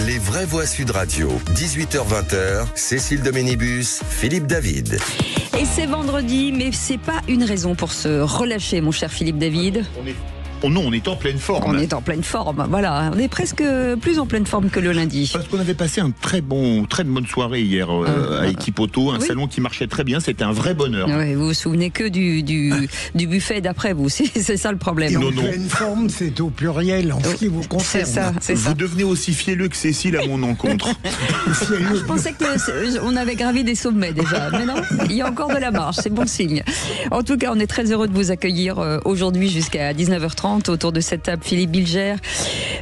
Les vraies voix Sud Radio, 18h-20h, Cécile Doménibus, Philippe David. Et c'est vendredi, mais c'est pas une raison pour se relâcher, mon cher Philippe David. On est en pleine forme. On est en pleine forme, voilà. On est presque plus en pleine forme que le lundi. Parce qu'on avait passé une très bonne soirée hier à Équipe Auto, un salon qui marchait très bien, c'était un vrai bonheur. Ouais, vous vous souvenez que du buffet d'après vous, c'est ça le problème. Et en pleine forme, c'est au pluriel en ce qui vous concerne. C'est ça. Vous devenez aussi fielleux que Cécile à mon encontre. Je pensais qu'on avait gravi des sommets déjà, mais non, il y a encore de la marche, c'est bon signe. En tout cas, on est très heureux de vous accueillir aujourd'hui jusqu'à 19h30 autour de cette table. Philippe Bilger.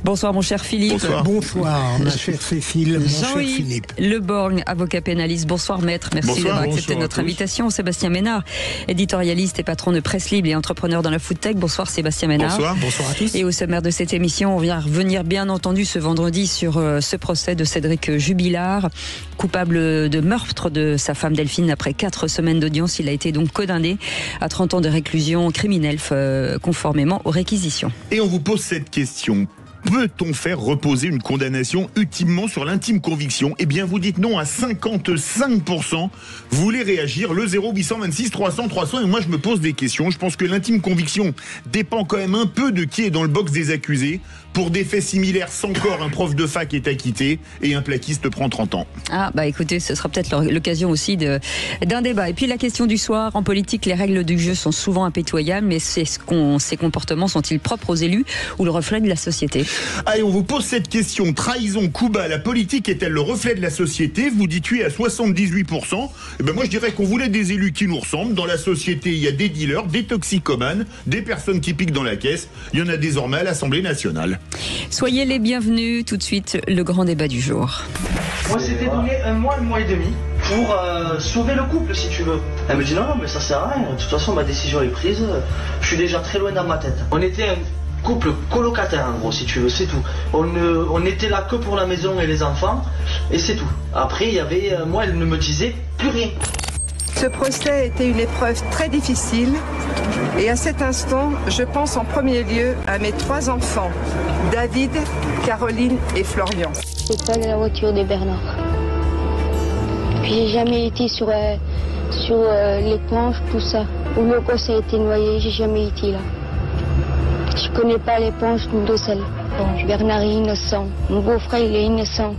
Bonsoir mon cher Philippe. Bonsoir ma chère Cécile, mon cher Philippe. Le Borgne, avocat pénaliste. Bonsoir maître, merci d'avoir accepté notre invitation. Sébastien Ménard, éditorialiste et patron de Presse Libre et entrepreneur dans la food tech. Bonsoir Sébastien Ménard. Bonsoir à tous. Et au sommaire de cette émission, on vient revenir bien entendu ce vendredi sur ce procès de Cédric Jubilard, coupable de meurtre de sa femme Delphine. Après 4 semaines d'audience, il a été donc condamné à 30 ans de réclusion criminelle conformément aux réquisitions. Et on vous pose cette question. Peut-on faire reposer une condamnation ultimement sur l'intime conviction? Eh bien, vous dites non à 55%. Vous voulez réagir, le 0826 300 300. Et moi, je me pose des questions. Je pense que l'intime conviction dépend quand même un peu de qui est dans le box des accusés. Pour des faits similaires, sans corps, un prof de fac est acquitté et un plaquiste prend 30 ans. Ah, bah écoutez, ce sera peut-être l'occasion aussi d'un débat. Et puis la question du soir, en politique, les règles du jeu sont souvent impitoyables, mais ces comportements sont-ils propres aux élus ou le reflet de la société? Allez, on vous pose cette question. Trahison, coup bas, la politique est-elle le reflet de la société? Vous dites oui à 78%. Eh ben moi, je dirais qu'on voulait des élus qui nous ressemblent. Dans la société, il y a des dealers, des toxicomanes, des personnes qui piquent dans la caisse. Il y en a désormais à l'Assemblée nationale. Soyez les bienvenus. Tout de suite, le grand débat du jour. Moi, c'était donné un mois et demi pour sauver le couple, si tu veux. Elle me dit non, mais ça sert à rien. De toute façon, ma décision est prise. Je suis déjà très loin dans ma tête. On était un couple colocataire, en gros, si tu veux, c'est tout. On était là que pour la maison et les enfants, et c'est tout. Après, il y avait, moi, elle ne me disait plus rien. Ce procès était une épreuve très difficile et à cet instant, je pense en premier lieu à mes 3 enfants, David, Caroline et Florian. C'est pas la voiture de Bernard. Puis j'ai jamais été sur l'éponge, tout ça. Où le gosse a été noyé, j'ai jamais été là. Je connais pas l'éponge de sel. Bon, Bernard est innocent, mon beau-frère il est innocent.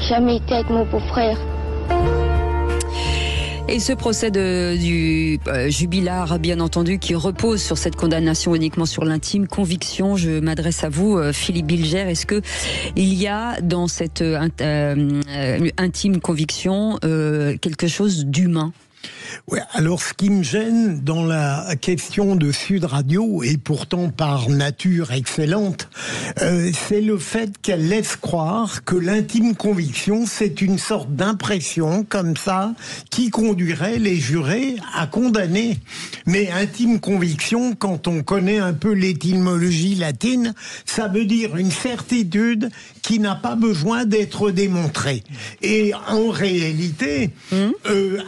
Jamais été avec mon beau-frère. Et ce procès du Jubilard, bien entendu, qui repose sur cette condamnation uniquement sur l'intime conviction. Je m'adresse à vous, Philippe Bilger. Est-ce que il y a dans cette intime conviction quelque chose d'humain? Ouais, alors ce qui me gêne dans la question de Sud Radio, et pourtant par nature excellente, c'est le fait qu'elle laisse croire que l'intime conviction, c'est une sorte d'impression comme ça qui conduirait les jurés à condamner. Mais intime conviction, quand on connaît un peu l'étymologie latine, ça veut dire une certitude qui n'a pas besoin d'être démontrée. Et en réalité,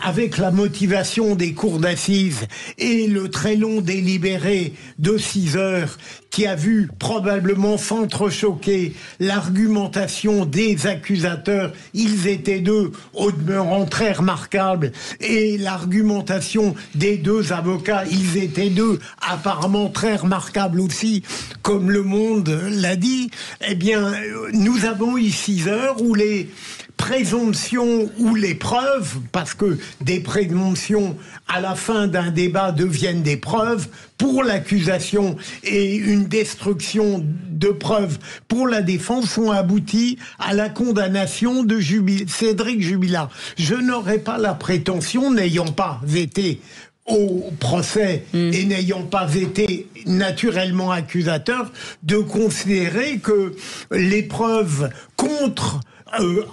avec la motivation des cours d'assises et le très long délibéré de 6 heures qui a vu probablement s'entrechoquer l'argumentation des accusateurs, ils étaient 2, au demeurant très remarquables, et l'argumentation des 2 avocats, ils étaient 2, apparemment très remarquables aussi, comme Le Monde l'a dit. Eh bien, nous avons eu 6 heures où les présomptions ou les preuves, parce que des présomptions à la fin d'un débat deviennent des preuves pour l'accusation et une destruction de preuves pour la défense, ont abouti à la condamnation de Cédric Jubilard. Je n'aurais pas la prétention, n'ayant pas été au procès et n'ayant pas été naturellement accusateur, de considérer que les preuves contre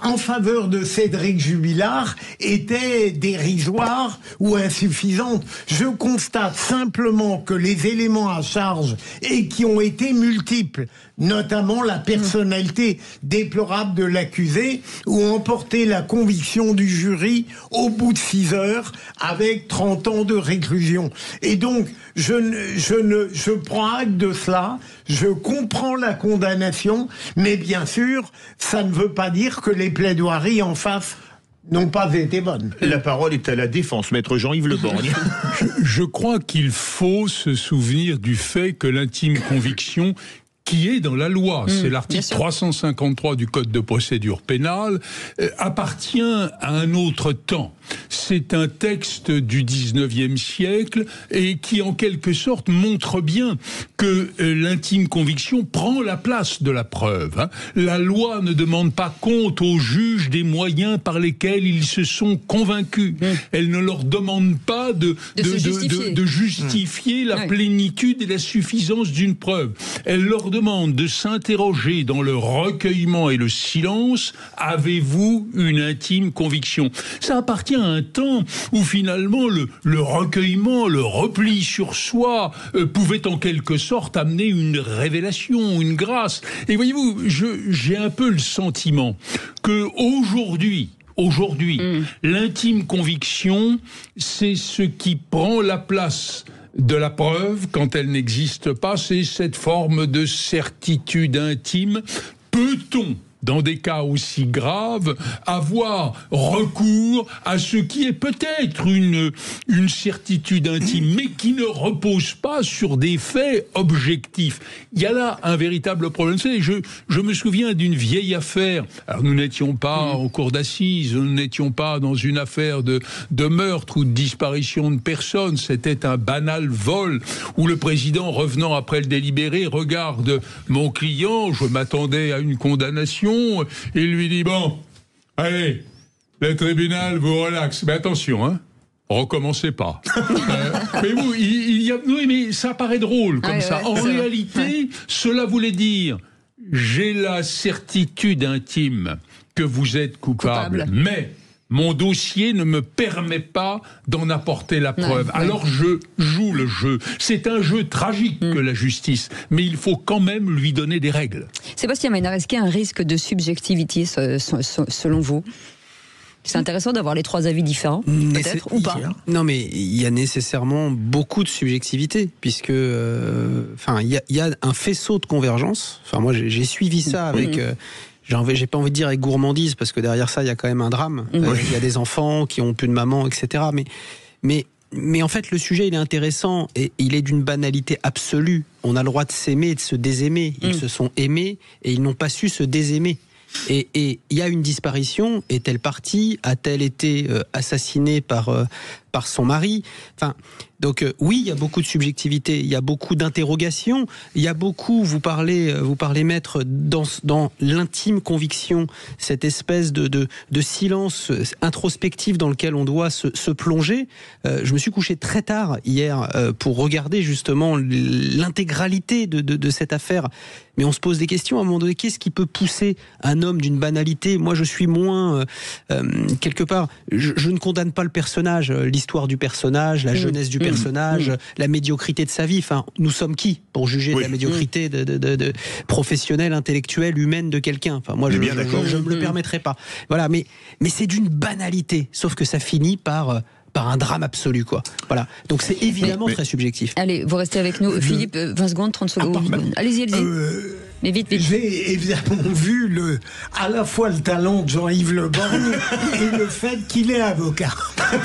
en faveur de Cédric Jubilard étaient dérisoires ou insuffisantes. Je constate simplement que les éléments à charge, et qui ont été multiples, notamment la personnalité déplorable de l'accusé, ou emporter la conviction du jury au bout de 6 heures avec 30 ans de réclusion. Et donc, je prends acte de cela, je comprends la condamnation, mais bien sûr, ça ne veut pas dire que les plaidoiries en face n'ont pas été bonnes. La parole est à la défense, maître Jean-Yves Le Borgne. Je crois qu'il faut se souvenir du fait que l'intime conviction qui est dans la loi, c'est l'article 353 du Code de procédure pénale, appartient à un autre temps. C'est un texte du 19e siècle et qui, en quelque sorte, montre bien que l'intime conviction prend la place de la preuve. La loi ne demande pas compte aux juges des moyens par lesquels ils se sont convaincus. Elle ne leur demande pas de justifier la plénitude et la suffisance d'une preuve. Elle leur demande de s'interroger dans le recueillement et le silence. Avez-vous une intime conviction? Ça appartient à un temps où finalement le recueillement, le repli sur soi pouvait en quelque sorte amener une révélation, une grâce. Et voyez-vous, j'ai un peu le sentiment que aujourd'hui, l'intime conviction, c'est ce qui prend la place de la preuve quand elle n'existe pas, c'est cette forme de certitude intime. Peut-on, dans des cas aussi graves, avoir recours à ce qui est peut-être une certitude intime, mais qui ne repose pas sur des faits objectifs. Il y a là un véritable problème. Je me souviens d'une vieille affaire. Alors nous n'étions pas en cour d'assises, nous n'étions pas dans une affaire de meurtre ou de disparition de personnes. C'était un banal vol où le président, revenant après le délibéré, regarde mon client, je m'attendais à une condamnation, et lui dit, bon, allez, le tribunal vous relaxe, mais attention, recommencez pas. Mais vous, oui, mais ça paraît drôle comme ça. En réalité, cela voulait dire, j'ai la certitude intime que vous êtes coupable. Mais mon dossier ne me permet pas d'en apporter la preuve. Alors je joue le jeu. C'est un jeu tragique que la justice, mais il faut quand même lui donner des règles. Sébastien Maynard, est-ce qu'il y a un risque de subjectivité selon vous ? C'est intéressant d'avoir les 3 avis différents, peut-être, ou pas. Non, mais il y a nécessairement beaucoup de subjectivité, puisque il y a un faisceau de convergence. Enfin, moi, j'ai suivi ça avec... j'ai pas envie de dire avec gourmandise, parce que derrière ça, il y a quand même un drame. Il y a des enfants qui ont plus de maman, etc. Mais en fait, le sujet, il est intéressant et il est d'une banalité absolue. On a le droit de s'aimer et de se désaimer. Ils se sont aimés et ils n'ont pas su se désaimer. Et il y a une disparition. Est-elle partie? A-t-elle été assassinée par son mari? Enfin, donc oui, il y a beaucoup de subjectivité, il y a beaucoup d'interrogations, il y a beaucoup, vous parlez maître, dans l'intime conviction, cette espèce de silence introspectif dans lequel on doit se plonger. Je me suis couché très tard hier pour regarder justement l'intégralité de cette affaire. Mais on se pose des questions à un moment donné. Qu'est-ce qui peut pousser un homme d'une banalité? Moi, je suis moins... quelque part, je ne condamne pas le personnage, l'histoire du personnage, la jeunesse du personnage, la médiocrité de sa vie. Enfin, nous sommes qui pour juger de la médiocrité de professionnelle, intellectuelle, humaine de quelqu'un? Enfin, moi, je ne me le permettrai pas. Voilà, mais c'est d'une banalité. Sauf que ça finit par un drame absolu, quoi. Voilà. Donc c'est évidemment très subjectif. Allez, vous restez avec nous. Philippe, 20 secondes, 30 secondes. Allez-y. Mais vite. J'ai évidemment vu à la fois le talent de Jean-Yves Le Borgne et le fait qu'il est avocat.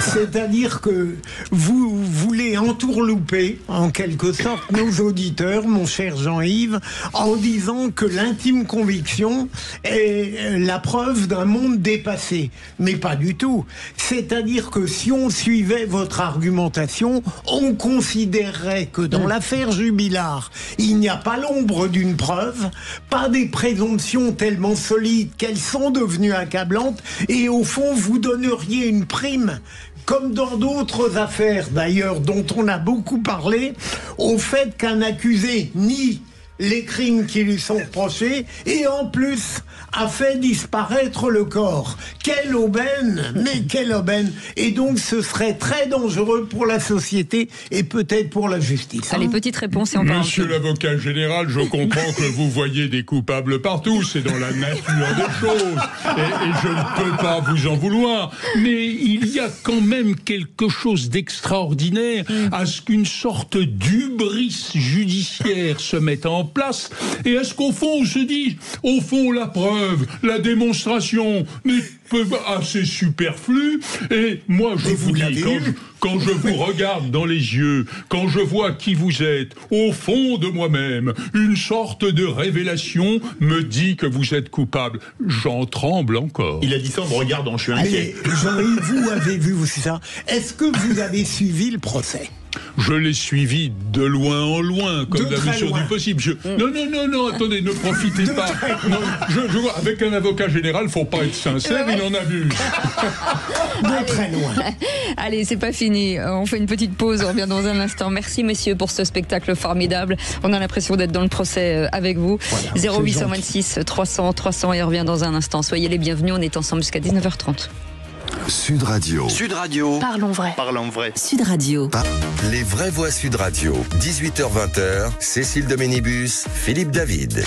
C'est-à-dire que vous voulez entourlouper, en quelque sorte, nos auditeurs, mon cher Jean-Yves, en disant que l'intime conviction est la preuve d'un monde dépassé. Mais pas du tout. C'est-à-dire que si on suivait votre argumentation, on considérerait que dans l'affaire Jubilard, il n'y a pas l'ombre d'une preuve, pas des présomptions tellement solides qu'elles sont devenues accablantes, et au fond, vous donneriez une prime, comme dans d'autres affaires d'ailleurs dont on a beaucoup parlé, au fait qu'un accusé nie les crimes qui lui sont reprochés et en plus a fait disparaître le corps. Quelle aubaine! Mais quelle aubaine! Et donc ce serait très dangereux pour la société et peut-être pour la justice. Allez, petite réponse et on parle. Monsieur l'avocat général, je comprends que vous voyez des coupables partout, c'est dans la nature des choses, et je ne peux pas vous en vouloir, mais il y a quand même quelque chose d'extraordinaire à ce qu'une sorte d'hubris judiciaire se mette en place, et à ce qu'au fond on se dise, au fond la preuve, la démonstration n'est assez superflue, et moi je vous dis, quand je vous regarde dans les yeux, quand je vois qui vous êtes, au fond de moi-même, une sorte de révélation me dit que vous êtes coupable. J'en tremble encore. Il a dit ça en me regardant, je suis inquiet. Mais Jean-Yves, vous avez vu ça. Est-ce que vous avez suivi le procès ? Je l'ai suivi de loin en loin, comme la mesure du possible. Non, attendez, ne profitez pas. Non, je vois, avec un avocat général, faut pas être sincère, il en abuse. De très loin. Allez, c'est pas fini. On fait une petite pause, on revient dans un instant. Merci messieurs pour ce spectacle formidable. On a l'impression d'être dans le procès avec vous. Voilà, 0826 300 300 et on revient dans un instant. Soyez les bienvenus, on est ensemble jusqu'à 19h30. Sud Radio. Sud Radio. Parlons vrai. Parlons vrai. Sud Radio. Les vraies voix Sud Radio. 18h-20h. Cécile Doménibus, Philippe David.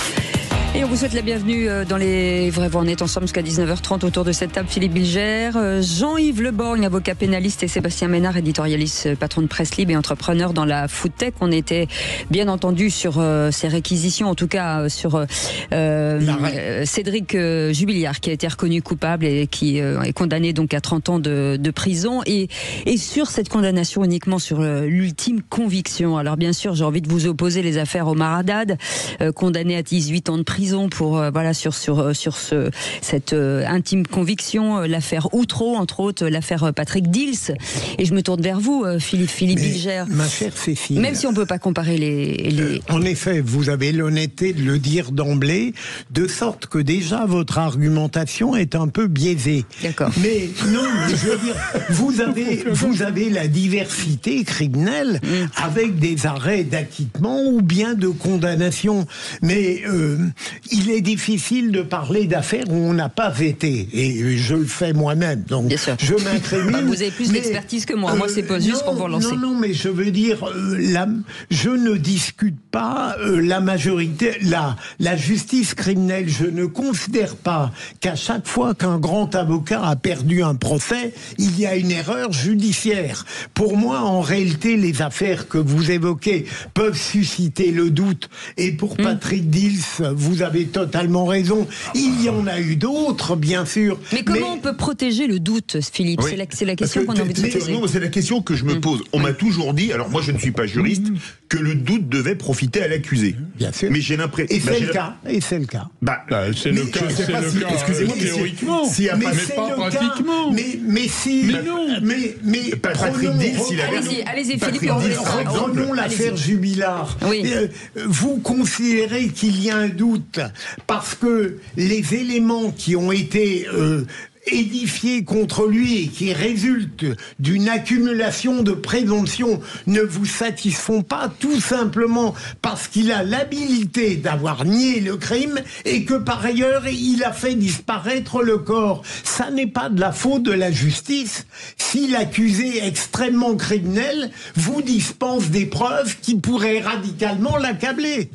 Et on vous souhaite la bienvenue dans les vraies voix. On est ensemble jusqu'à 19h30 autour de cette table. Philippe Bilger, Jean-Yves Leborgne, avocat pénaliste, et Sébastien Ménard, éditorialiste, patron de Presse Libre et entrepreneur dans la foodtech. On était bien entendu sur ces réquisitions, en tout cas sur Cédric Jubiliard, qui a été reconnu coupable et qui est condamné donc à 30 ans de prison. Et sur cette condamnation uniquement sur l'ultime conviction. Alors bien sûr, j'ai envie de vous opposer les affaires Omar Haddad, condamné à 18 ans de prison pour sur cette intime conviction, l'affaire Outreau, entre autres l'affaire Patrick Dils, et je me tourne vers vous, Philippe Bilger. Ma chère Cécile, même si on peut pas comparer les... En effet, vous avez l'honnêteté de le dire d'emblée, de sorte que déjà votre argumentation est un peu biaisée. D'accord. Mais non, je veux dire, vous avez la diversité criminelle avec des arrêts d'acquittement ou bien de condamnation. Mais il est difficile de parler d'affaires où on n'a pas été, et je le fais moi-même, donc je m'incrimine. Vous avez plus d'expertise que moi, moi c'est pas juste pour vous relancer. Non, mais je veux dire, je ne discute pas la majorité, la justice criminelle. Je ne considère pas qu'à chaque fois qu'un grand avocat a perdu un procès, il y a une erreur judiciaire. Pour moi, en réalité, les affaires que vous évoquez peuvent susciter le doute, et pour Patrick Dils, vous avez totalement raison. Il y en a eu d'autres, bien sûr. Mais comment on peut protéger le doute, Philippe ? Oui. C'est la question qu'on a envie de se poser. Non, c'est la question que je me pose. On m'a toujours dit, alors moi je ne suis pas juriste, que le doute devait profiter à l'accusé. Bien sûr. Mais j'ai l'impression... Et c'est le cas. Et c'est le cas. C'est le cas. C'est le cas. Excusez-moi, théoriquement. Mais pas pratiquement. Mais si. Mais non. Mais Patrick Dils, il avait... Allez-y, Philippe. Reprenons l'affaire Jubilard. Oui. Vous considérez qu'il y a un doute parce que les éléments qui ont été édifiés contre lui et qui résultent d'une accumulation de présomptions ne vous satisfont pas, tout simplement parce qu'il a l'habilité d'avoir nié le crime et que par ailleurs il a fait disparaître le corps. Ça n'est pas de la faute de la justice si l'accusé extrêmement criminel vous dispense des preuves qui pourraient radicalement l'accabler.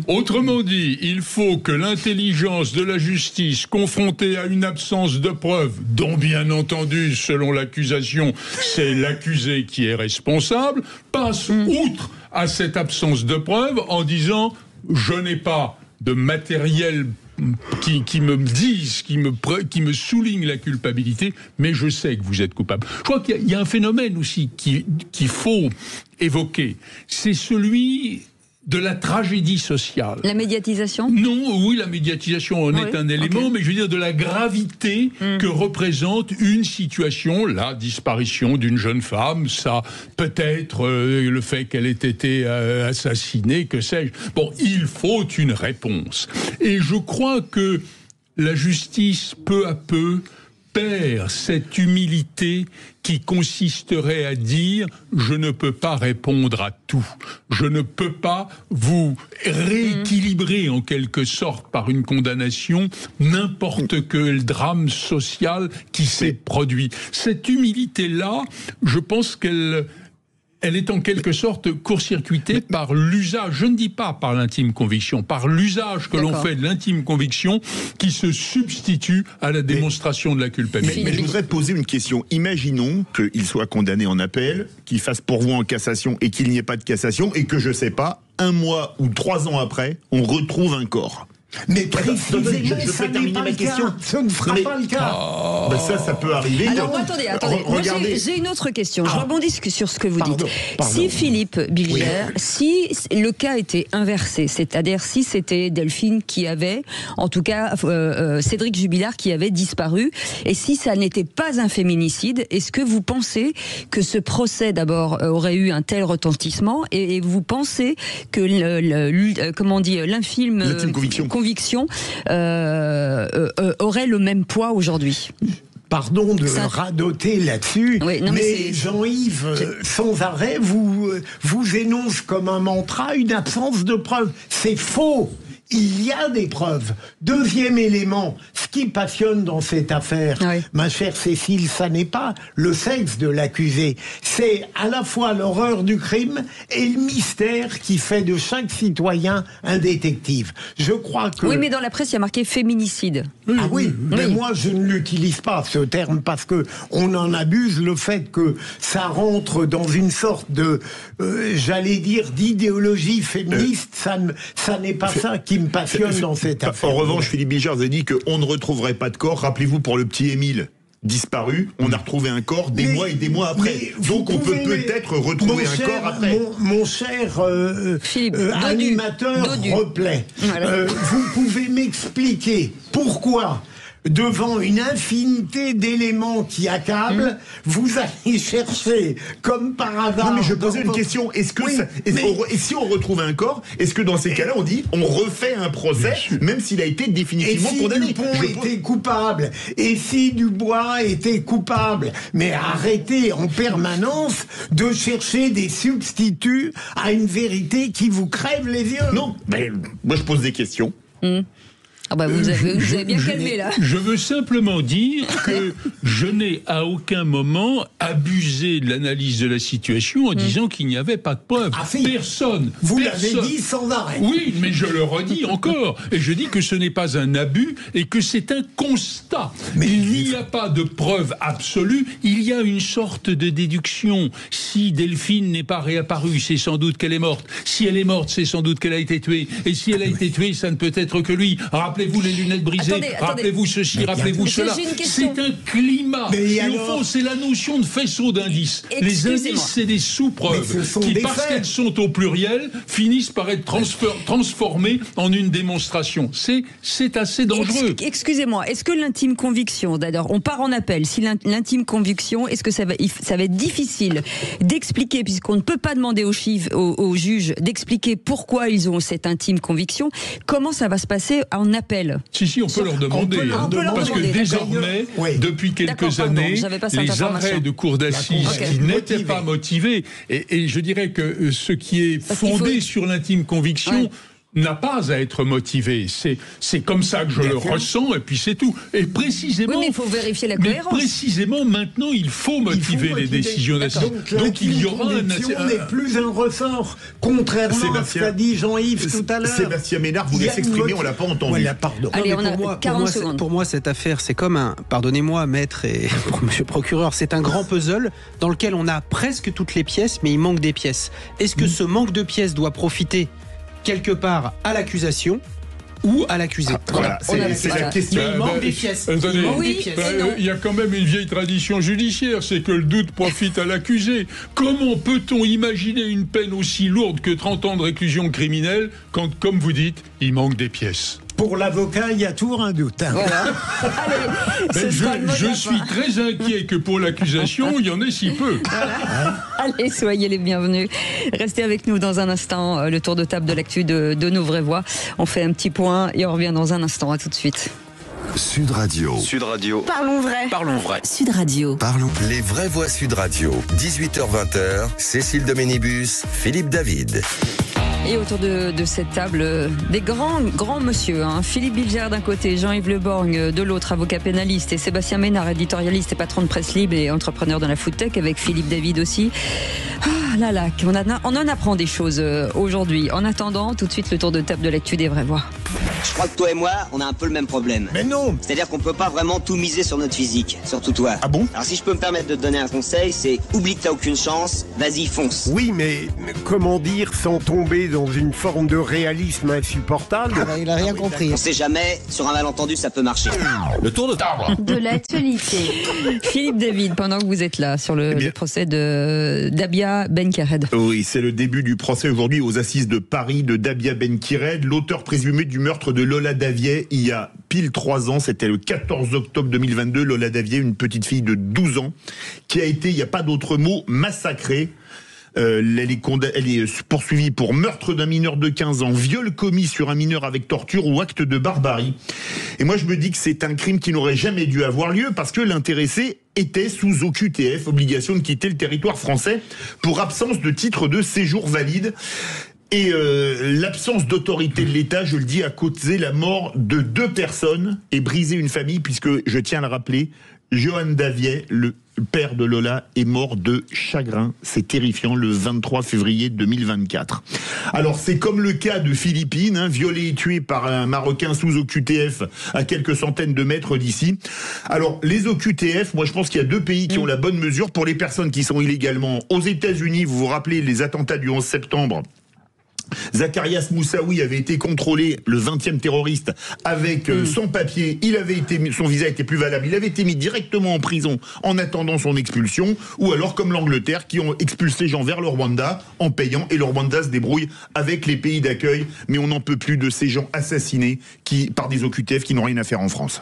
Autrement dit, il faut que l'intelligence de la justice, confrontée à une absence de preuves, dont bien entendu, selon l'accusation, c'est l'accusé qui est responsable, passe outre à cette absence de preuves en disant « je n'ai pas de matériel qui me disent, qui me souligne la culpabilité, mais je sais que vous êtes coupable ». Je crois qu'il y a un phénomène aussi qu'il faut évoquer, c'est celui de la tragédie sociale. La médiatisation ? Non, oui, la médiatisation en est un élément, mais je veux dire de la gravité que représente une situation, la disparition d'une jeune femme, ça peut-être le fait qu'elle ait été assassinée, que sais-je. Bon, il faut une réponse. Et je crois que la justice, peu à peu, perd cette humilité qui consisterait à dire « je ne peux pas répondre à tout, je ne peux pas vous rééquilibrer en quelque sorte par une condamnation n'importe quel drame social qui s'est produit ». Cette humilité-là, je pense qu'elle est en quelque sorte court-circuitée par l'usage, je ne dis pas par l'intime conviction, par l'usage que l'on fait de l'intime conviction qui se substitue à la démonstration de la culpabilité. Mais je voudrais poser une question. Imaginons qu'il soit condamné en appel, qu'il fasse pourvoi en cassation et qu'il n'y ait pas de cassation et que, je sais pas, 1 mois ou 3 ans après, on retrouve un corps. Mais précisément, ça n'est pas le cas. Ce ne sera pas le cas. Ça peut arriver. Alors, attendez. Moi, j'ai une autre question. Je rebondis sur ce que vous dites. Si Philippe Bilger, si le cas était inversé, c'est-à-dire si c'était Delphine qui avait, en tout cas, Cédric Jubilard qui avait disparu, et si ça n'était pas un féminicide, est-ce que vous pensez que ce procès, d'abord, aurait eu un tel retentissement, et vous pensez que l'intime conviction aurait le même poids aujourd'hui? Pardon de radoter là-dessus, mais Jean-Yves, sans arrêt, vous énonce comme un mantra une absence de preuves. C'est faux. Il y a des preuves. Deuxième élément, ce qui passionne dans cette affaire, ma chère Cécile, ça n'est pas le sexe de l'accusé, c'est à la fois l'horreur du crime et le mystère qui fait de chaque citoyen un détective. Je crois que... Oui, mais dans la presse, il y a marqué féminicide. Mais moi, je ne l'utilise pas, ce terme, parce que on en abuse. Le fait que ça rentre dans une sorte de, j'allais dire, d'idéologie féministe, ça n'est pas ça qui me passionne dans cette affaire. En revanche, Philippe Bilger a dit qu'on ne retrouverait pas de corps. Rappelez-vous, pour le petit Émile disparu, on a retrouvé un corps des mois et des mois après. Donc on peut peut-être retrouver un corps après. Mon cher animateur replay, vous pouvez m'expliquer pourquoi, devant une infinité d'éléments qui accablent, vous allez chercher, comme par hasard... Non, mais je posais une question. Est-ce que et si on retrouve un corps, est-ce que dans ces cas-là, on dit on refait un procès, même s'il a été définitivement condamné? Et si Dupont était coupable? Et si Dubois était coupable? Mais arrêtez en permanence de chercher des substituts à une vérité qui vous crève les yeux. Non, mais moi je pose des questions. Vous avez bien calmé là. Je veux simplement dire que je n'ai à aucun moment abusé de l'analyse de la situation en disant qu'il n'y avait pas de preuves. Personne. Vous l'avez dit sans arrêt. Oui, mais je le redis encore. Et je dis que ce n'est pas un abus et que c'est un constat. Il n'y a pas de preuve absolue. Il y a une sorte de déduction. Si Delphine n'est pas réapparue, c'est sans doute qu'elle est morte. Si elle est morte, c'est sans doute qu'elle a été tuée. Et si elle a été tuée, ça ne peut être que lui. Rappelez-vous les lunettes brisées, rappelez-vous ceci, rappelez-vous cela. C'est un climat. Et au fond, c'est la notion de faisceau d'indices. Les indices, c'est des sous-preuves qui, parce qu'elles sont au pluriel, finissent par être transformées en une démonstration. C'est assez dangereux. Excusez-moi, est-ce que l'intime conviction, d'ailleurs, on part en appel, si l'intime conviction, est-ce que ça va être difficile d'expliquer, puisqu'on ne peut pas demander aux juges d'expliquer pourquoi ils ont cette intime conviction, comment ça va se passer en appel? Si, on peut leur demander. Parce que désormais, depuis quelques années, les arrêts de cour d'assises qui n'étaient pas motivés, et je dirais que ce qui est fondé sur l'intime conviction n'a pas à être motivé. C'est comme ça que je le ressens, et puis c'est tout. Et précisément... Oui, mais il faut vérifier la cohérence. Mais précisément, maintenant, il faut motiver les décisions d'assises. Donc il y aura n'est plus un ressort, contrairement à ce qu'a dit Jean-Yves tout à l'heure. Sébastien Ménard voulait s'exprimer, on l'a pas entendu. Voilà, pardon. Allez, on a 40 secondes. Pour moi, cette affaire, c'est comme un... Pardonnez-moi, maître et monsieur le procureur, c'est un grand puzzle dans lequel on a presque toutes les pièces, mais il manque des pièces. Est-ce que ce manque de pièces doit profiter quelque part à l'accusation ou à l'accusé? Voilà, c'est la question. Il manque des pièces. Il y a quand même une vieille tradition judiciaire, c'est que le doute profite à l'accusé. Comment peut-on imaginer une peine aussi lourde que 30 ans de réclusion criminelle quand, comme vous dites, il manque des pièces? Pour l'avocat, il y a toujours un doute. Voilà. Allez, je suis très inquiet que pour l'accusation, il y en ait si peu. Voilà. Allez, soyez les bienvenus. Restez avec nous dans un instant. Le tour de table de l'actu de nos vraies voix. On fait un petit point et on revient dans un instant. À tout de suite. Sud Radio. Sud Radio. Parlons vrai. Parlons vrai. Sud Radio. Parlons. Les vraies voix Sud Radio. 18h-20h. Cécile Doménibus, Philippe David. Et autour de cette table, des grands monsieur. Philippe Bilger d'un côté, Jean-Yves Le Borgne de l'autre, avocat pénaliste, et Sébastien Ménard, éditorialiste et patron de Presse Libre et entrepreneur dans la foodtech, avec Philippe David aussi. On en apprend des choses aujourd'hui. En attendant, tout de suite, le tour de table de l'actu des vraies voix. Je crois que toi et moi, on a un peu le même problème. Mais non! C'est-à-dire qu'on peut pas vraiment tout miser sur notre physique, surtout toi. Ah bon? Alors si je peux me permettre de te donner un conseil, c'est oublie que t'as aucune chance, vas-y fonce. Oui, mais comment dire sans tomber dans une forme de réalisme insupportable? Il a rien compris. On sait jamais, sur un malentendu ça peut marcher. Le tour de table. De l'actualité. Philippe David, pendant que vous êtes là, sur le procès de Dabia Ben-Khered. Oui, c'est le début du procès aujourd'hui aux assises de Paris de Dabia Ben-Khered, l'auteur présumé du meurtre de Lola Daviet il y a pile 3 ans, c'était le 14 octobre 2022. Lola Daviet, une petite fille de 12 ans, qui a été, il n'y a pas d'autre mot, massacrée. Elle est poursuivie pour meurtre d'un mineur de 15 ans, viol commis sur un mineur avec torture ou acte de barbarie. Et moi je me dis que c'est un crime qui n'aurait jamais dû avoir lieu parce que l'intéressé était sous OQTF, obligation de quitter le territoire français pour absence de titre de séjour valide. Et l'absence d'autorité de l'État, je le dis, a causé la mort de 2 personnes et brisé une famille, puisque, je tiens à le rappeler, Johan Daviet, le père de Lola, est mort de chagrin. C'est terrifiant, le 23 février 2024. Alors, c'est comme le cas de Philippine, violé et tué par un Marocain sous OQTF à quelques centaines de mètres d'ici. Alors, les OQTF, moi je pense qu'il y a 2 pays qui ont la bonne mesure. Pour les personnes qui sont illégalement aux États-Unis, vous vous rappelez les attentats du 11 septembre, Zacharias Moussaoui avait été contrôlé, le 20e terroriste, avec son papier. Son visa était plus valable. Il avait été mis directement en prison en attendant son expulsion. Ou alors comme l'Angleterre, qui ont expulsé les gens vers le Rwanda en payant. Et le Rwanda se débrouille avec les pays d'accueil. Mais on n'en peut plus de ces gens assassinés par des OQTF qui n'ont rien à faire en France.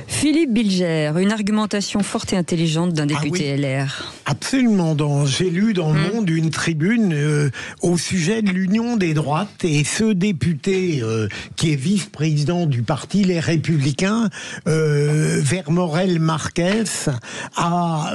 Philippe Bilger, une argumentation forte et intelligente d'un député LR. Absolument. J'ai lu dans Le Monde une tribune au sujet de l'union des droites, et ce député qui est vice-président du parti Les Républicains, Vermorel Marquez, a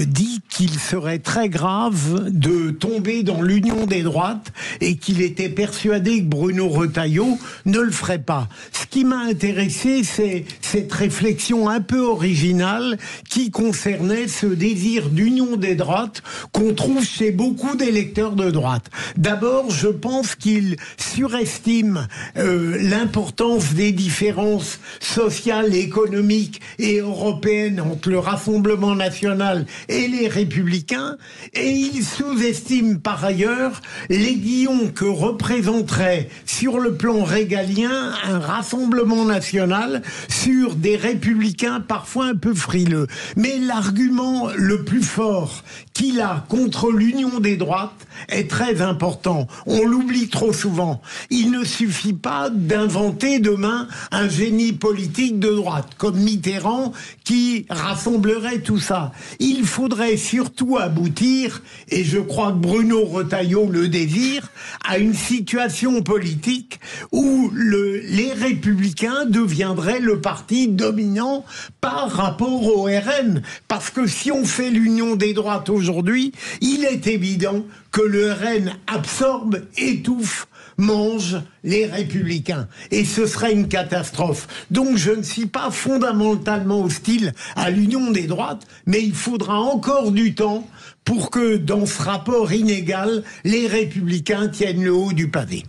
dit qu'il serait très grave de tomber dans l'union des droites et qu'il était persuadé que Bruno Retailleau ne le ferait pas. Ce qui m'a intéressé, c'est cette réflexion un peu originale qui concernait ce désir d'union des droites qu'on trouve chez beaucoup d'électeurs de droite. D'abord, je pense qu'il surestime l'importance des différences sociales, économiques et européennes entre le Rassemblement national et les Républicains, et il sous-estime par ailleurs l'aiguillon que représenterait sur le plan régalien un Rassemblement national sur des républicains parfois un peu frileux. Mais l'argument le plus fort qu'il a contre l'union des droites est très important. On l'oublie trop souvent. Il ne suffit pas d'inventer demain un génie politique de droite, comme Mitterrand, qui rassemblerait tout ça. Il faudrait surtout aboutir, et je crois que Bruno Retailleau le désire, à une situation politique où les Républicains deviendraient le parti dominant par rapport au RN. Parce que si on fait l'union des droites aujourd'hui, il est évident que le RN absorbe, étouffe, mange les Républicains. Et ce serait une catastrophe. Donc je ne suis pas fondamentalement hostile à l'union des droites, mais il faudra encore du temps pour que dans ce rapport inégal, les Républicains tiennent le haut du pavé.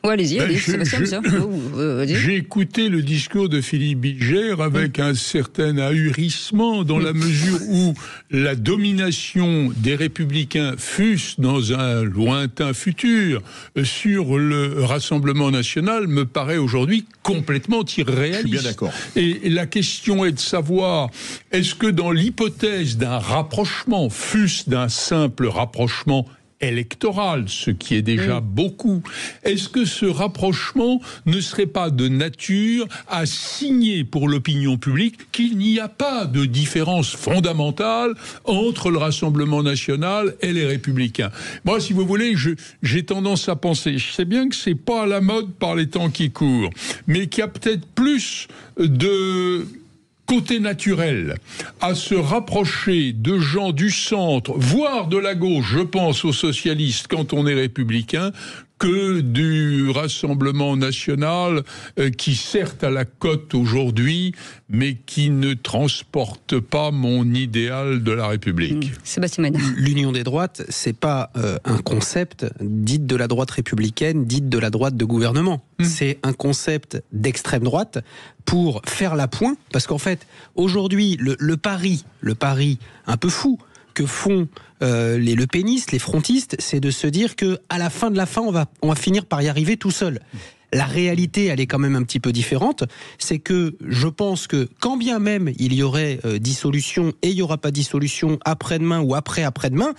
Allez-y, j'ai écouté le discours de Philippe Bilger avec un certain ahurissement, dans la mesure où la domination des Républicains, fût-ce dans un lointain futur, sur le Rassemblement national, me paraît aujourd'hui complètement irréaliste. Je suis bien d'accord. Et la question est de savoir, est-ce que dans l'hypothèse d'un rapprochement, fût-ce d'un simple rapprochement électorale, ce qui est déjà beaucoup. Est-ce que ce rapprochement ne serait pas de nature à signer pour l'opinion publique qu'il n'y a pas de différence fondamentale entre le Rassemblement national et les Républicains? Moi, si vous voulez, j'ai tendance à penser, je sais bien que c'est pas à la mode par les temps qui courent, mais qu'il y a peut-être plus de côté naturel à se rapprocher de gens du centre, voire de la gauche, je pense aux socialistes quand on est républicain, que du Rassemblement national qui certes a la cote aujourd'hui, mais qui ne transporte pas mon idéal de la République. Sébastien Ménard. L'union des droites, c'est pas un concept dit de la droite républicaine, dit de la droite de gouvernement. C'est un concept d'extrême droite pour faire la pointe, parce qu'en fait, aujourd'hui, le pari un peu fou que font les lepénistes, les frontistes, c'est de se dire que à la fin de la fin, on va finir par y arriver tout seul. La réalité, elle est quand même un petit peu différente. C'est que je pense que quand bien même il y aurait dissolution et il n'y aura pas dissolution après-demain ou après-après-demain,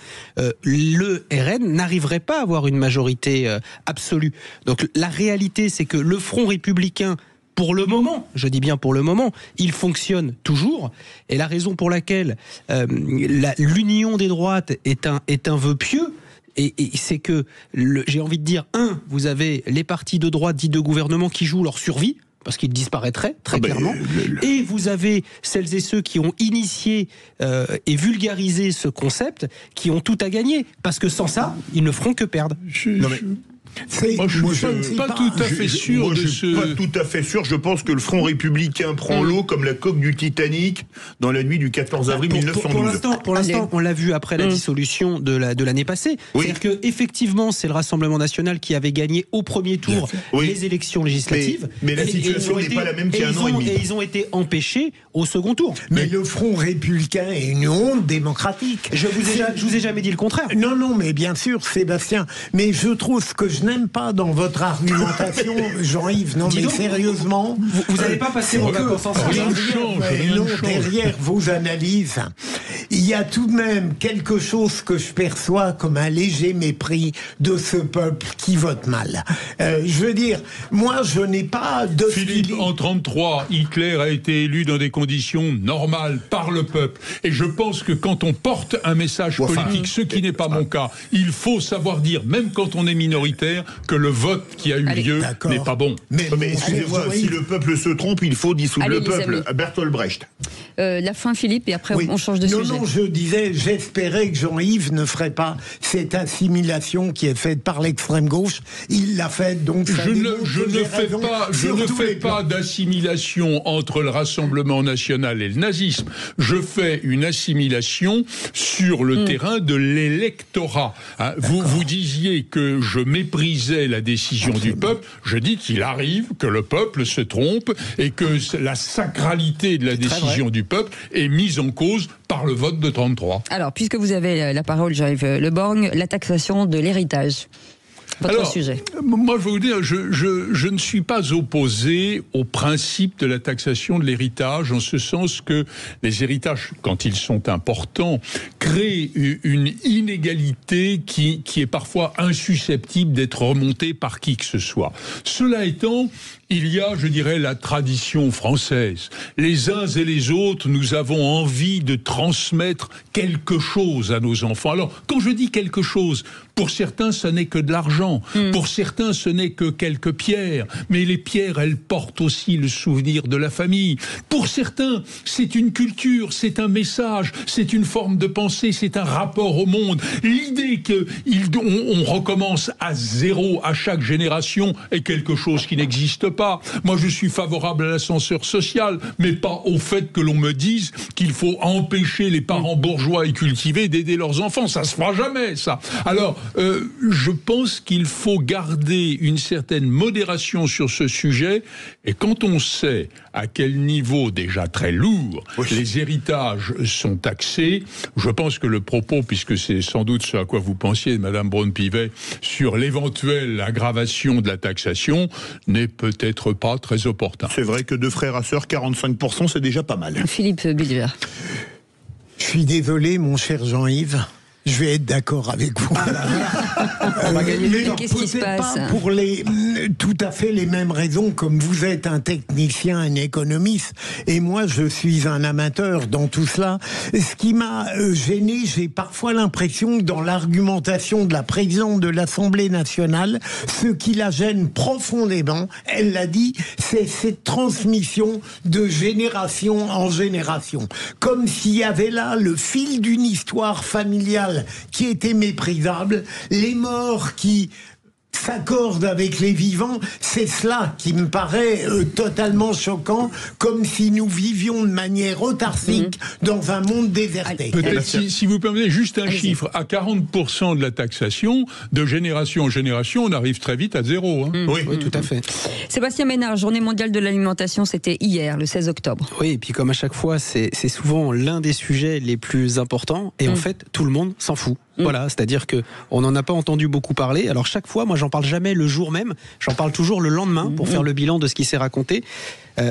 le RN n'arriverait pas à avoir une majorité absolue. Donc la réalité, c'est que le Front républicain, pour le moment, je dis bien pour le moment, il fonctionne toujours. Et la raison pour laquelle l'union des droites est un vœu pieux, et c'est que, j'ai envie de dire, vous avez les partis de droite dits de gouvernement qui jouent leur survie, parce qu'ils disparaîtraient, très clairement. Et vous avez celles et ceux qui ont initié et vulgarisé ce concept, qui ont tout à gagner. Parce que sans ça, ils ne feront que perdre. Moi, je ne suis pas tout à fait sûr de ce... Pas tout à fait sûr. Je pense que le Front républicain prend l'eau comme la coque du Titanic dans la nuit du 14 avril 1912. Pour l'instant, on l'a vu après la dissolution de l'année passée. Oui. C'est-à-dire que effectivement, c'est le Rassemblement national qui avait gagné au premier tour les élections législatives. Mais la situation n'est pas la même qu'il y a un an et demi. Et ils ont été empêchés au second tour. Mais le Front républicain est une honte démocratique. Je vous ai jamais dit le contraire. Non, mais bien sûr, Sébastien. Mais je trouve que je n'aime pas dans votre argumentation, Jean-Yves. Non, mais sérieusement, vous n'allez pas passer vos vacances ensemble. Derrière vos analyses, il y a tout de même quelque chose que je perçois comme un léger mépris de ce peuple qui vote mal. Je veux dire, moi, je n'ai pas de... Philippe, en 1933, Hitler a été élu dans des conditions normales par le peuple. Et je pense que quand on porte un message politique, ce qui n'est pas mon cas, il faut savoir dire, même quand on est minoritaire, que le vote qui a eu lieu n'est pas bon. Mais excusez-moi, si le peuple se trompe, il faut dissoudre le peuple. Bertolt Brecht. La fin, Philippe, et après on change de sujet. Non, je disais, j'espérais que Jean-Yves ne ferait pas cette assimilation qui est faite par l'extrême gauche. Il l'a faite, donc je ne fais pas d'assimilation entre le Rassemblement national et le nazisme. Je fais une assimilation sur le terrain de l'électorat. Hein, vous disiez que je méprisais la décision du peuple. Je dis qu'il arrive que le peuple se trompe et que la sacralité de la décision du peuple est mise en cause par le vote de 1933. Alors, puisque vous avez la parole, Jean-Yves Le Borgne, la taxation de l'héritage. Sujet. Moi, je vais vous dire, je ne suis pas opposé au principe de la taxation de l'héritage, en ce sens que les héritages, quand ils sont importants, créent une inégalité qui est parfois insusceptible d'être remontée par qui que ce soit. Cela étant, il y a, je dirais, la tradition française. Les uns et les autres, nous avons envie de transmettre quelque chose à nos enfants. Alors, quand je dis quelque chose, pour certains, ce n'est que de l'argent. Pour certains, ce n'est que quelques pierres. Mais les pierres, elles portent aussi le souvenir de la famille. Pour certains, c'est une culture, c'est un message, c'est une forme de pensée, c'est un rapport au monde. L'idée qu'on recommence à zéro à chaque génération est quelque chose qui n'existe pas. Moi, je suis favorable à l'ascenseur social, mais pas au fait que l'on me dise qu'il faut empêcher les parents bourgeois et cultivés d'aider leurs enfants. Ça se fera jamais, ça. Alors, je pense qu'il faut garder une certaine modération sur ce sujet, et quand on sait à quel niveau déjà très lourd les héritages sont taxés, je pense que le propos, puisque c'est sans doute ce à quoi vous pensiez, Madame Braun-Pivet, sur l'éventuelle aggravation de la taxation, n'est peut-être pas très opportun. C'est vrai que de frères à sœurs, 45%, c'est déjà pas mal. Philippe Bilger. Je suis désolé, mon cher Jean-Yves. je vais être d'accord avec vous. On va gagner du temps. Qu'est-ce qui se passe? Pas pour tout à fait les mêmes raisons, comme vous êtes un technicien, un économiste, et moi je suis un amateur dans tout cela. Ce qui m'a gêné, j'ai parfois l'impression que dans l'argumentation de la présidente de l'Assemblée nationale, ce qui la gêne profondément, elle l'a dit, c'est cette transmission de génération en génération. Comme s'il y avait là le fil d'une histoire familiale qui était méprisable, les morts qui s'accordent avec les vivants, c'est cela qui me paraît totalement choquant, comme si nous vivions de manière autarcique dans un monde déserté. Peut-être, si vous permettez, juste un chiffre, à 40% de la taxation, de génération en génération, on arrive très vite à zéro. Hein. Oui, tout à fait. Sébastien Ménard, Journée mondiale de l'alimentation, c'était hier, le 16 octobre. Oui, et puis comme à chaque fois, c'est souvent l'un des sujets les plus importants, et en fait, tout le monde s'en fout. Voilà, c'est-à-dire que on n'en a pas entendu beaucoup parler. Alors chaque fois, moi, j'en parle jamais le jour même. J'en parle toujours le lendemain pour faire le bilan de ce qui s'est raconté.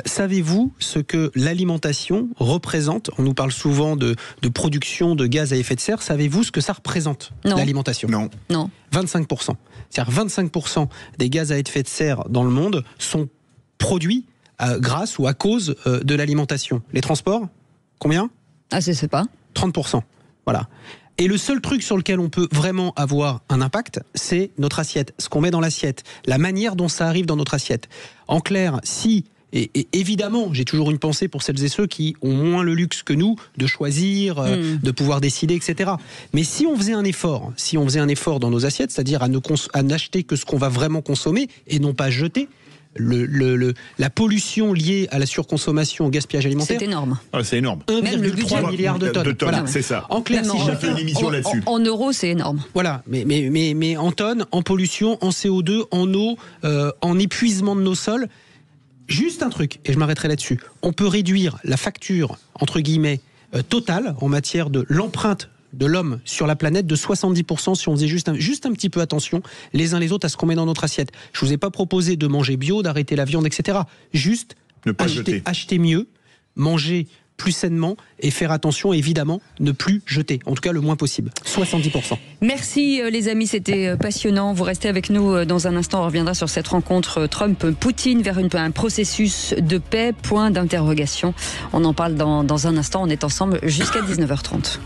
Savez-vous ce que l'alimentation représente? On nous parle souvent de production de gaz à effet de serre. Savez-vous ce que ça représente, l'alimentation? Non. 25%. C'est-à-dire 25% des gaz à effet de serre dans le monde sont produits grâce ou à cause de l'alimentation. Les transports, combien? Ah, je sais pas. 30%. Voilà. Et le seul truc sur lequel on peut vraiment avoir un impact, c'est notre assiette, ce qu'on met dans l'assiette, la manière dont ça arrive dans notre assiette. En clair, si, et évidemment, j'ai toujours une pensée pour celles et ceux qui ont moins le luxe que nous de choisir, de pouvoir décider, etc. Mais si on faisait un effort, dans nos assiettes, c'est-à-dire à n'acheter que ce qu'on va vraiment consommer et non pas jeter, la pollution liée à la surconsommation, au gaspillage alimentaire, c'est énorme. Ah, c'est énorme. 1,3 milliard de tonnes. Voilà. C'est ça. En clair, si chacun fait une émission là-dessus. En euros, c'est énorme. Voilà, mais en tonnes, en pollution, en CO2, en eau, en épuisement de nos sols. Juste un truc, et je m'arrêterai là-dessus. On peut réduire la facture, entre guillemets, totale en matière de l'empreinte de l'homme sur la planète de 70% si on faisait juste un petit peu attention les uns les autres à ce qu'on met dans notre assiette. Je vous ai pas proposé de manger bio, d'arrêter la viande, etc. Juste acheter mieux, manger plus sainement et faire attention, évidemment, ne plus jeter. En tout cas, le moins possible. 70%. Merci les amis, c'était passionnant. Vous restez avec nous dans un instant. On reviendra sur cette rencontre Trump-Poutine vers un processus de paix, point d'interrogation. On en parle dans un instant. On est ensemble jusqu'à 19h30.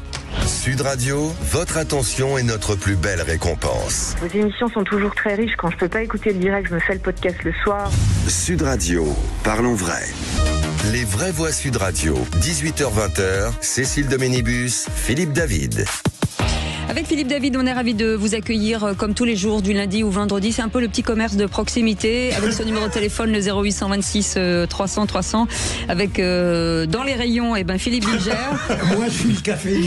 Sud Radio, votre attention est notre plus belle récompense. Vos émissions sont toujours très riches. Quand je peux pas écouter le direct, je me fais le podcast le soir. Sud Radio, parlons vrai. Les vraies voix Sud Radio, 18h-20h, Cécile de Ménibus, Philippe David. Avec Philippe David, on est ravis de vous accueillir comme tous les jours du lundi au vendredi. C'est un peu le petit commerce de proximité avec ce numéro de téléphone, le 0826 300 300. Avec dans les rayons, Philippe Bilger. Moi, je suis le café.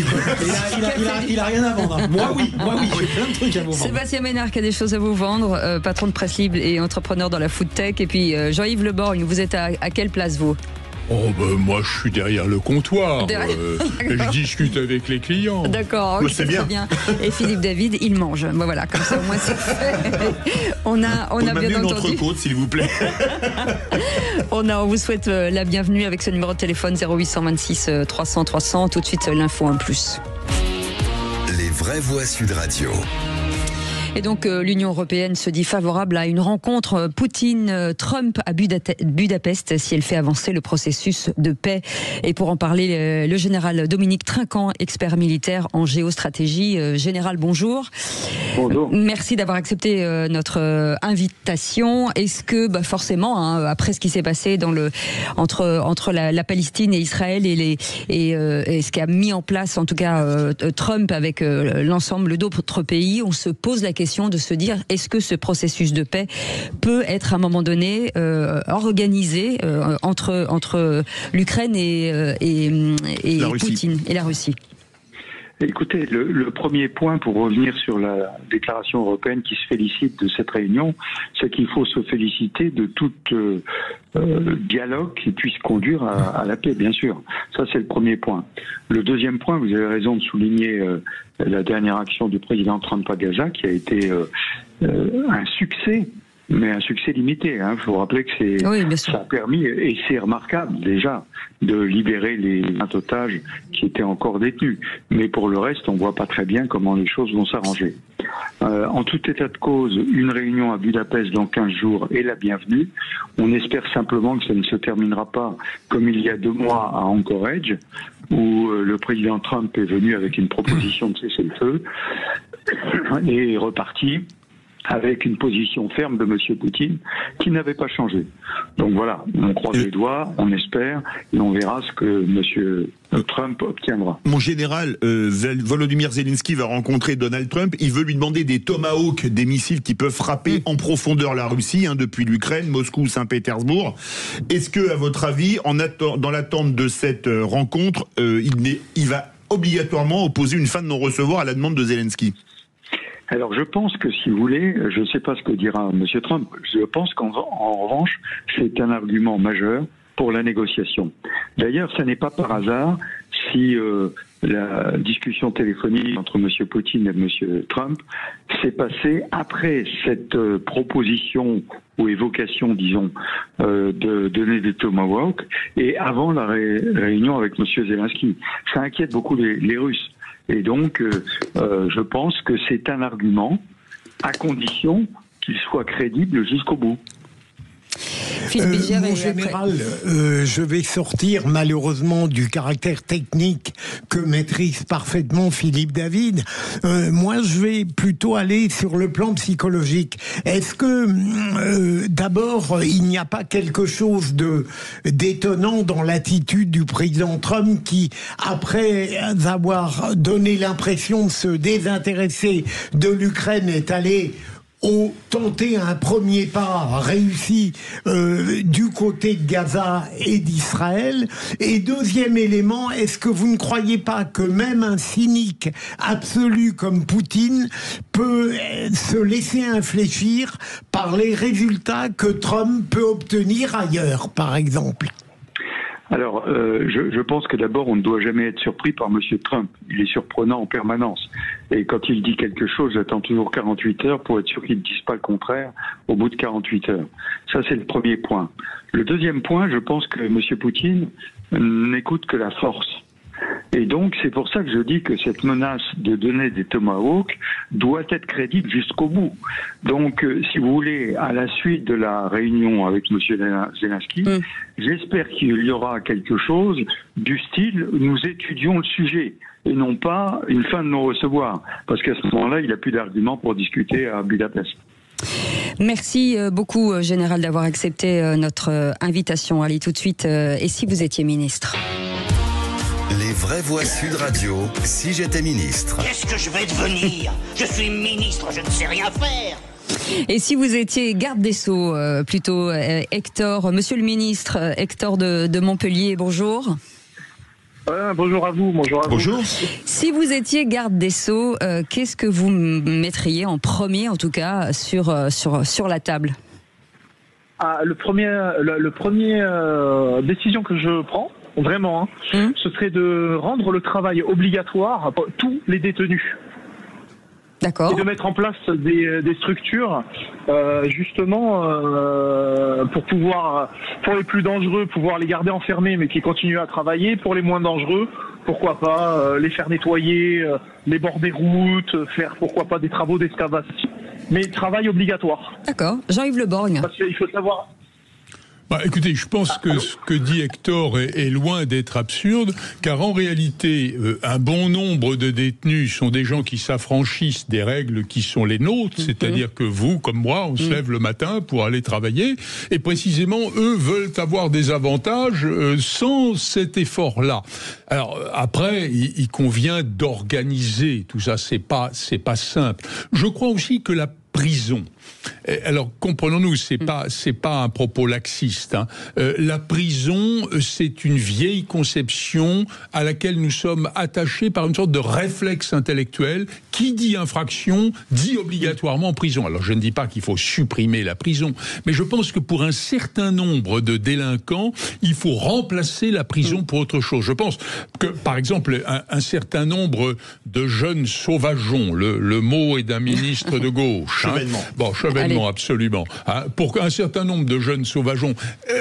Il a rien à vendre. Hein. Moi, oui, j'ai plein de trucs à vous vendre. Sébastien Ménard qui a des choses à vous vendre, patron de Presse Libre et entrepreneur dans la food tech. Et puis Jean-Yves Le Borgne, vous êtes à quelle place vous? Moi, je suis derrière le comptoir. Je discute avec les clients. D'accord, okay, c'est bien. Et Philippe David, il mange. Voilà, comme ça au moins c'est fait. On a bien entendu. Notre côte, s'il vous plaît. On vous souhaite la bienvenue avec ce numéro de téléphone 0826 300 300. Tout de suite l'info en plus. Les vraies voix Sud Radio. Et donc l'Union européenne se dit favorable à une rencontre Poutine-Trump à Budapest si elle fait avancer le processus de paix. Et pour en parler, le général Dominique Trinquant, expert militaire en géostratégie. Général, bonjour. Bonjour. Merci d'avoir accepté notre invitation. Est-ce que forcément, après ce qui s'est passé entre la Palestine et Israël et ce qu'a mis en place en tout cas Trump avec l'ensemble d'autres pays, on se pose la question de se dire est-ce que ce processus de paix peut être à un moment donné organisé entre l'Ukraine et Poutine et la Russie? Écoutez, le premier point pour revenir sur la déclaration européenne qui se félicite de cette réunion, c'est qu'il faut se féliciter de tout dialogue qui puisse conduire à la paix, bien sûr. Ça, c'est le premier point. Le deuxième point, vous avez raison de souligner la dernière action du président Trump à Gaza, qui a été un succès mais un succès limité. Il faut rappeler que ça a permis, et c'est remarquable déjà, de libérer les 20 otages qui étaient encore détenus. Mais pour le reste, on ne voit pas très bien comment les choses vont s'arranger. En tout état de cause, une réunion à Budapest dans 15 jours est la bienvenue. On espère simplement que ça ne se terminera pas comme il y a 2 mois à Anchorage, où le président Trump est venu avec une proposition de cessez-le-feu et est reparti avec une position ferme de M. Poutine qui n'avait pas changé. Donc voilà, on croise les doigts, on espère, et on verra ce que M. Trump obtiendra. Mon général, Volodymyr Zelensky va rencontrer Donald Trump. Il veut lui demander des Tomahawk, des missiles qui peuvent frapper en profondeur la Russie, depuis l'Ukraine, Moscou, Saint-Pétersbourg. Est-ce que, à votre avis, dans l'attente de cette rencontre, il va obligatoirement opposer une fin de non-recevoir à la demande de Zelensky ? Alors je pense que, si vous voulez, je ne sais pas ce que dira M. Trump, je pense qu'en revanche, c'est un argument majeur pour la négociation. D'ailleurs, ça n'est pas par hasard si la discussion téléphonique entre M. Poutine et M. Trump s'est passée après cette proposition ou évocation, disons, de donner des Tomahawks et avant la réunion avec M. Zelensky. Ça inquiète beaucoup les Russes. Et donc, je pense que c'est un argument à condition qu'il soit crédible jusqu'au bout. Mon général, je vais sortir malheureusement du caractère technique que maîtrise parfaitement Philippe David. Moi, je vais plutôt aller sur le plan psychologique. Est-ce que, d'abord, il n'y a pas quelque chose d'étonnant dans l'attitude du président Trump qui, après avoir donné l'impression de se désintéresser de l'Ukraine, est allé tenter un premier pas réussi du côté de Gaza et d'Israël? Et deuxième élément, est-ce que vous ne croyez pas que même un cynique absolu comme Poutine peut se laisser infléchir par les résultats que Trump peut obtenir ailleurs, par exemple? Alors, je pense que d'abord, on ne doit jamais être surpris par M. Trump. Il est surprenant en permanence. Et quand il dit quelque chose, j'attends toujours 48 heures pour être sûr qu'il ne dise pas le contraire au bout de 48 heures. Ça, c'est le premier point. Le deuxième point, je pense que M. Poutine n'écoute que la force. Et donc, c'est pour ça que je dis que cette menace de donner des Tomahawks doit être crédible jusqu'au bout. Donc, si vous voulez, à la suite de la réunion avec M. Zelensky, j'espère qu'il y aura quelque chose du style « nous étudions le sujet » et non pas une fin de non-recevoir. Parce qu'à ce moment-là, il n'a plus d'arguments pour discuter à Budapest. Merci beaucoup, Général, d'avoir accepté notre invitation. Allez, tout de suite, et si vous étiez ministre ? Les vraies voix Sud Radio, si j'étais ministre. Qu'est-ce que je vais devenir? Je suis ministre, je ne sais rien faire. Et si vous étiez garde des Sceaux, plutôt Hector, monsieur le ministre Hector de Montpellier, bonjour. Bonjour à vous, bonjour à vous. Bonjour. Si vous étiez garde des Sceaux, qu'est-ce que vous mettriez en premier, en tout cas, sur la table? Le premier décision que je prends, vraiment, ce serait de rendre le travail obligatoire pour tous les détenus. D'accord. Et de mettre en place des structures, justement, pour les plus dangereux, pouvoir les garder enfermés, mais qui continuent à travailler. Pour les moins dangereux, pourquoi pas les faire nettoyer les bords des routes, faire pourquoi pas des travaux d'excavation. Mais travail obligatoire. D'accord. Jean-Yves Le Borgne. Parce qu'il faut savoir. Écoutez, je pense que ce que dit Hector est loin d'être absurde, car en réalité, un bon nombre de détenus sont des gens qui s'affranchissent des règles qui sont les nôtres, c'est-à-dire que vous, comme moi, on se lève le matin pour aller travailler, et précisément, eux veulent avoir des avantages sans cet effort-là. Alors, après, il convient d'organiser tout ça, c'est pas simple. Je crois aussi que la prison. Alors, comprenons-nous, c'est pas un propos laxiste. La prison, c'est une vieille conception à laquelle nous sommes attachés par une sorte de réflexe intellectuel. Qui dit infraction dit obligatoirement prison. Alors, je ne dis pas qu'il faut supprimer la prison, mais je pense que pour un certain nombre de délinquants, il faut remplacer la prison pour autre chose. Je pense que, par exemple, un certain nombre de jeunes sauvageons, le mot est d'un ministre de gauche. Chevènement, absolument. Pour un certain nombre de jeunes sauvageons,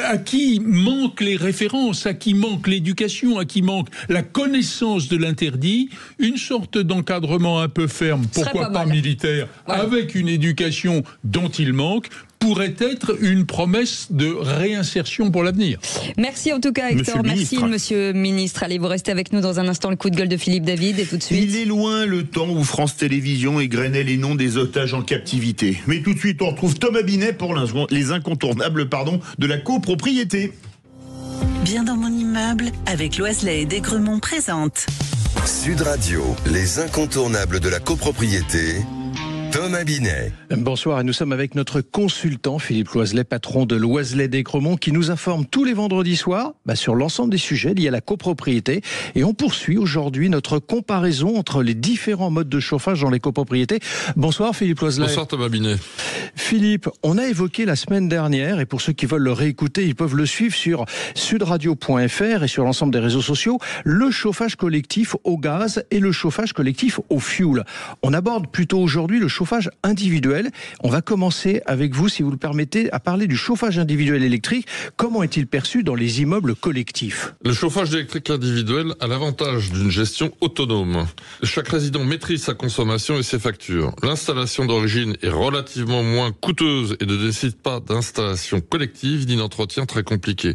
à qui manquent les références, à qui manque l'éducation, à qui manque la connaissance de l'interdit, une sorte d'encadrement un peu ferme, pourquoi pas militaire, avec une éducation dont il manque, pourrait être une promesse de réinsertion pour l'avenir. Merci en tout cas Hector, merci Monsieur le Ministre. Allez, vous restez avec nous dans un instant, le coup de gueule de Philippe David et tout de suite. Il est loin le temps où France Télévisions égrenait les noms des otages en captivité. Mais tout de suite on retrouve Thomas Binet pour les incontournables de la copropriété. Bien dans mon immeuble, avec Loiselet et Desgremont présente. Sud Radio, les incontournables de la copropriété. Thomas Binet. Bonsoir, et nous sommes avec notre consultant Philippe Loiselet, patron de Loiselet Desgremont, qui nous informe tous les vendredis soirs sur l'ensemble des sujets liés à la copropriété. Et on poursuit aujourd'hui notre comparaison entre les différents modes de chauffage dans les copropriétés. Bonsoir Philippe Loiselet. Bonsoir Thomas Binet. Philippe, on a évoqué la semaine dernière, et pour ceux qui veulent le réécouter, ils peuvent le suivre sur sudradio.fr et sur l'ensemble des réseaux sociaux, le chauffage collectif au gaz et le chauffage collectif au fioul. On aborde plutôt aujourd'hui le chauffage individuel. On va commencer avec vous, si vous le permettez, à parler du chauffage individuel électrique. Comment est-il perçu dans les immeubles collectifs ? Le chauffage électrique individuel a l'avantage d'une gestion autonome. Chaque résident maîtrise sa consommation et ses factures. L'installation d'origine est relativement moins coûteuse et ne nécessite pas d'installation collective ni d'entretien très compliqué.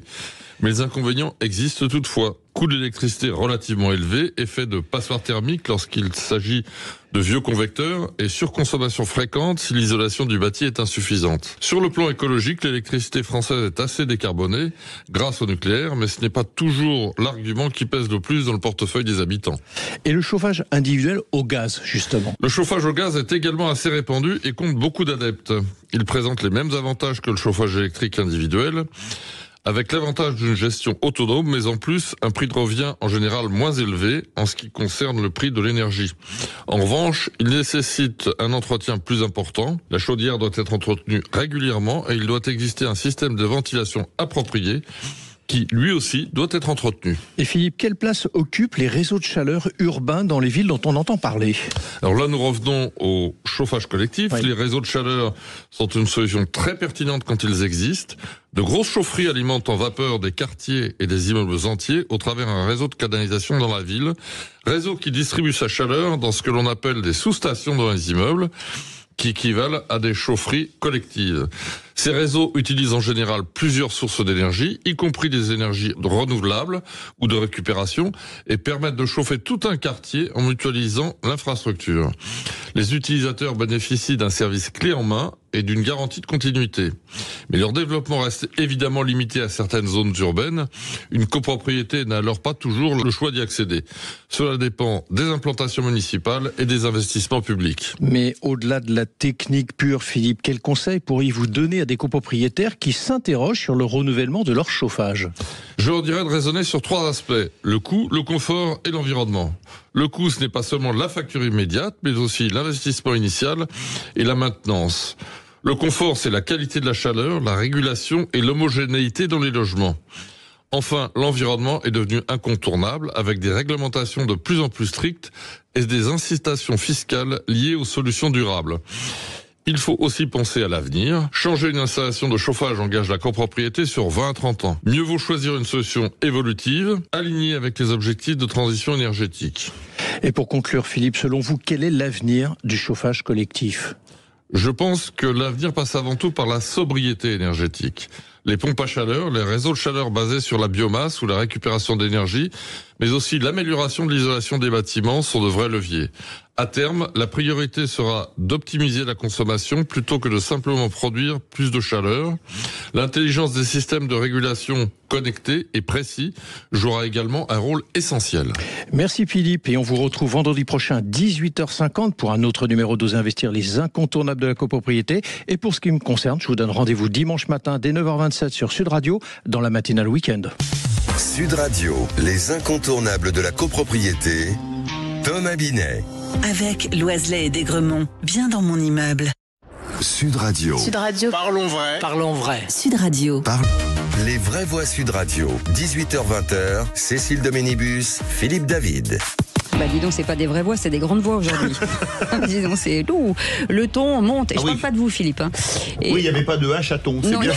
Mais les inconvénients existent toutefois. Coût de l'électricité relativement élevé, effet de passoire thermique lorsqu'il s'agit de vieux convecteurs et surconsommation fréquente si l'isolation du bâti est insuffisante. Sur le plan écologique, l'électricité française est assez décarbonée grâce au nucléaire, mais ce n'est pas toujours l'argument qui pèse le plus dans le portefeuille des habitants. Et le chauffage individuel au gaz, justement ? Le chauffage au gaz est également assez répandu et compte beaucoup d'adeptes. Il présente les mêmes avantages que le chauffage électrique individuel, avec l'avantage d'une gestion autonome, mais en plus un prix de revient en général moins élevé en ce qui concerne le prix de l'énergie. En revanche, il nécessite un entretien plus important. La chaudière doit être entretenue régulièrement et il doit exister un système de ventilation approprié qui, lui aussi, doit être entretenu. Et Philippe, quelle place occupent les réseaux de chaleur urbains dans les villes dont on entend parler ? Alors là, nous revenons au chauffage collectif. Oui. Les réseaux de chaleur sont une solution très pertinente quand ils existent. De grosses chaufferies alimentent en vapeur des quartiers et des immeubles entiers au travers d'un réseau de canalisation dans la ville. Réseau qui distribue sa chaleur dans ce que l'on appelle des sous-stations dans les immeubles, qui équivalent à des chaufferies collectives. Ces réseaux utilisent en général plusieurs sources d'énergie, y compris des énergies renouvelables ou de récupération, et permettent de chauffer tout un quartier en mutualisant l'infrastructure. Les utilisateurs bénéficient d'un service clé en main et d'une garantie de continuité. Mais leur développement reste évidemment limité à certaines zones urbaines. Une copropriété n'a alors pas toujours le choix d'y accéder. Cela dépend des implantations municipales et des investissements publics. Mais au-delà de la technique pure, Philippe, quels conseils pourriez-vous donner à des copropriétaires qui s'interrogent sur le renouvellement de leur chauffage ? Je leur dirais de raisonner sur 3 aspects. Le coût, le confort et l'environnement. Le coût, ce n'est pas seulement la facture immédiate, mais aussi l'investissement initial et la maintenance. Le confort, c'est la qualité de la chaleur, la régulation et l'homogénéité dans les logements. Enfin, l'environnement est devenu incontournable avec des réglementations de plus en plus strictes et des incitations fiscales liées aux solutions durables. Il faut aussi penser à l'avenir. Changer une installation de chauffage engage la copropriété sur 20 à 30 ans. Mieux vaut choisir une solution évolutive, alignée avec les objectifs de transition énergétique. Et pour conclure, Philippe, selon vous, quel est l'avenir du chauffage collectif ? Je pense que l'avenir passe avant tout par la sobriété énergétique. Les pompes à chaleur, les réseaux de chaleur basés sur la biomasse ou la récupération d'énergie, mais aussi l'amélioration de l'isolation des bâtiments sont de vrais leviers. À terme, la priorité sera d'optimiser la consommation plutôt que de simplement produire plus de chaleur. L'intelligence des systèmes de régulation connectés et précis jouera également un rôle essentiel. Merci Philippe, et on vous retrouve vendredi prochain 18h50 pour un autre numéro d'Osez Investir, les incontournables de la copropriété. Et pour ce qui me concerne, je vous donne rendez-vous dimanche matin dès 9h27 sur Sud Radio dans la matinale week-end. Sud Radio, les incontournables de la copropriété. Thomas Binet. Avec Loiselet et Desgremont, bien dans mon immeuble. Sud Radio. Sud Radio. Parlons vrai. Parlons vrai. Sud Radio. Les vraies voix Sud Radio. 18h-20h, Cécile Doménibus, Philippe David. Bah dis donc, c'est pas des vraies voix, c'est des grandes voix aujourd'hui. Dis donc, c'est lourd. Le ton monte. Et je parle pas de vous, Philippe. Hein. Et... Oui, il n'y avait pas de H à ton, c'est bien.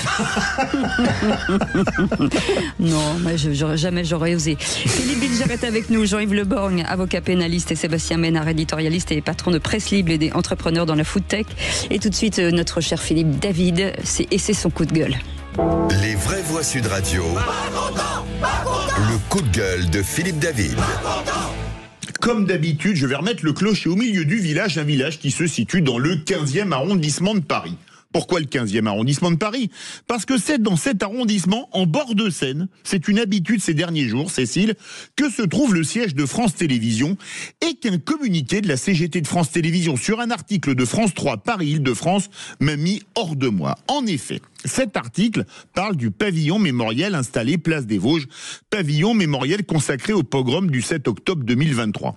Non, moi, jamais j'aurais osé. Philippe Bilger est avec nous, Jean-Yves Le Borgne, avocat pénaliste, et Sébastien Ménard, éditorialiste et patron de Presse Libre et des entrepreneurs dans la food tech. Et tout de suite, notre cher Philippe David, c'est son coup de gueule. Les vraies voix Sud Radio. Le coup de gueule de Philippe David. Comme d'habitude, je vais remettre le clocher au milieu du village, un village qui se situe dans le 15e arrondissement de Paris. Pourquoi le 15e arrondissement de Paris? Parce que c'est dans cet arrondissement, en bord de Seine, c'est une habitude ces derniers jours, Cécile, que se trouve le siège de France Télévisions et qu'un communiqué de la CGT de France Télévisions sur un article de France 3 Paris-Île-de-France m'a mis hors de moi. En effet, cet article parle du pavillon mémoriel installé place des Vosges, pavillon mémoriel consacré au pogrom du 7 octobre 2023.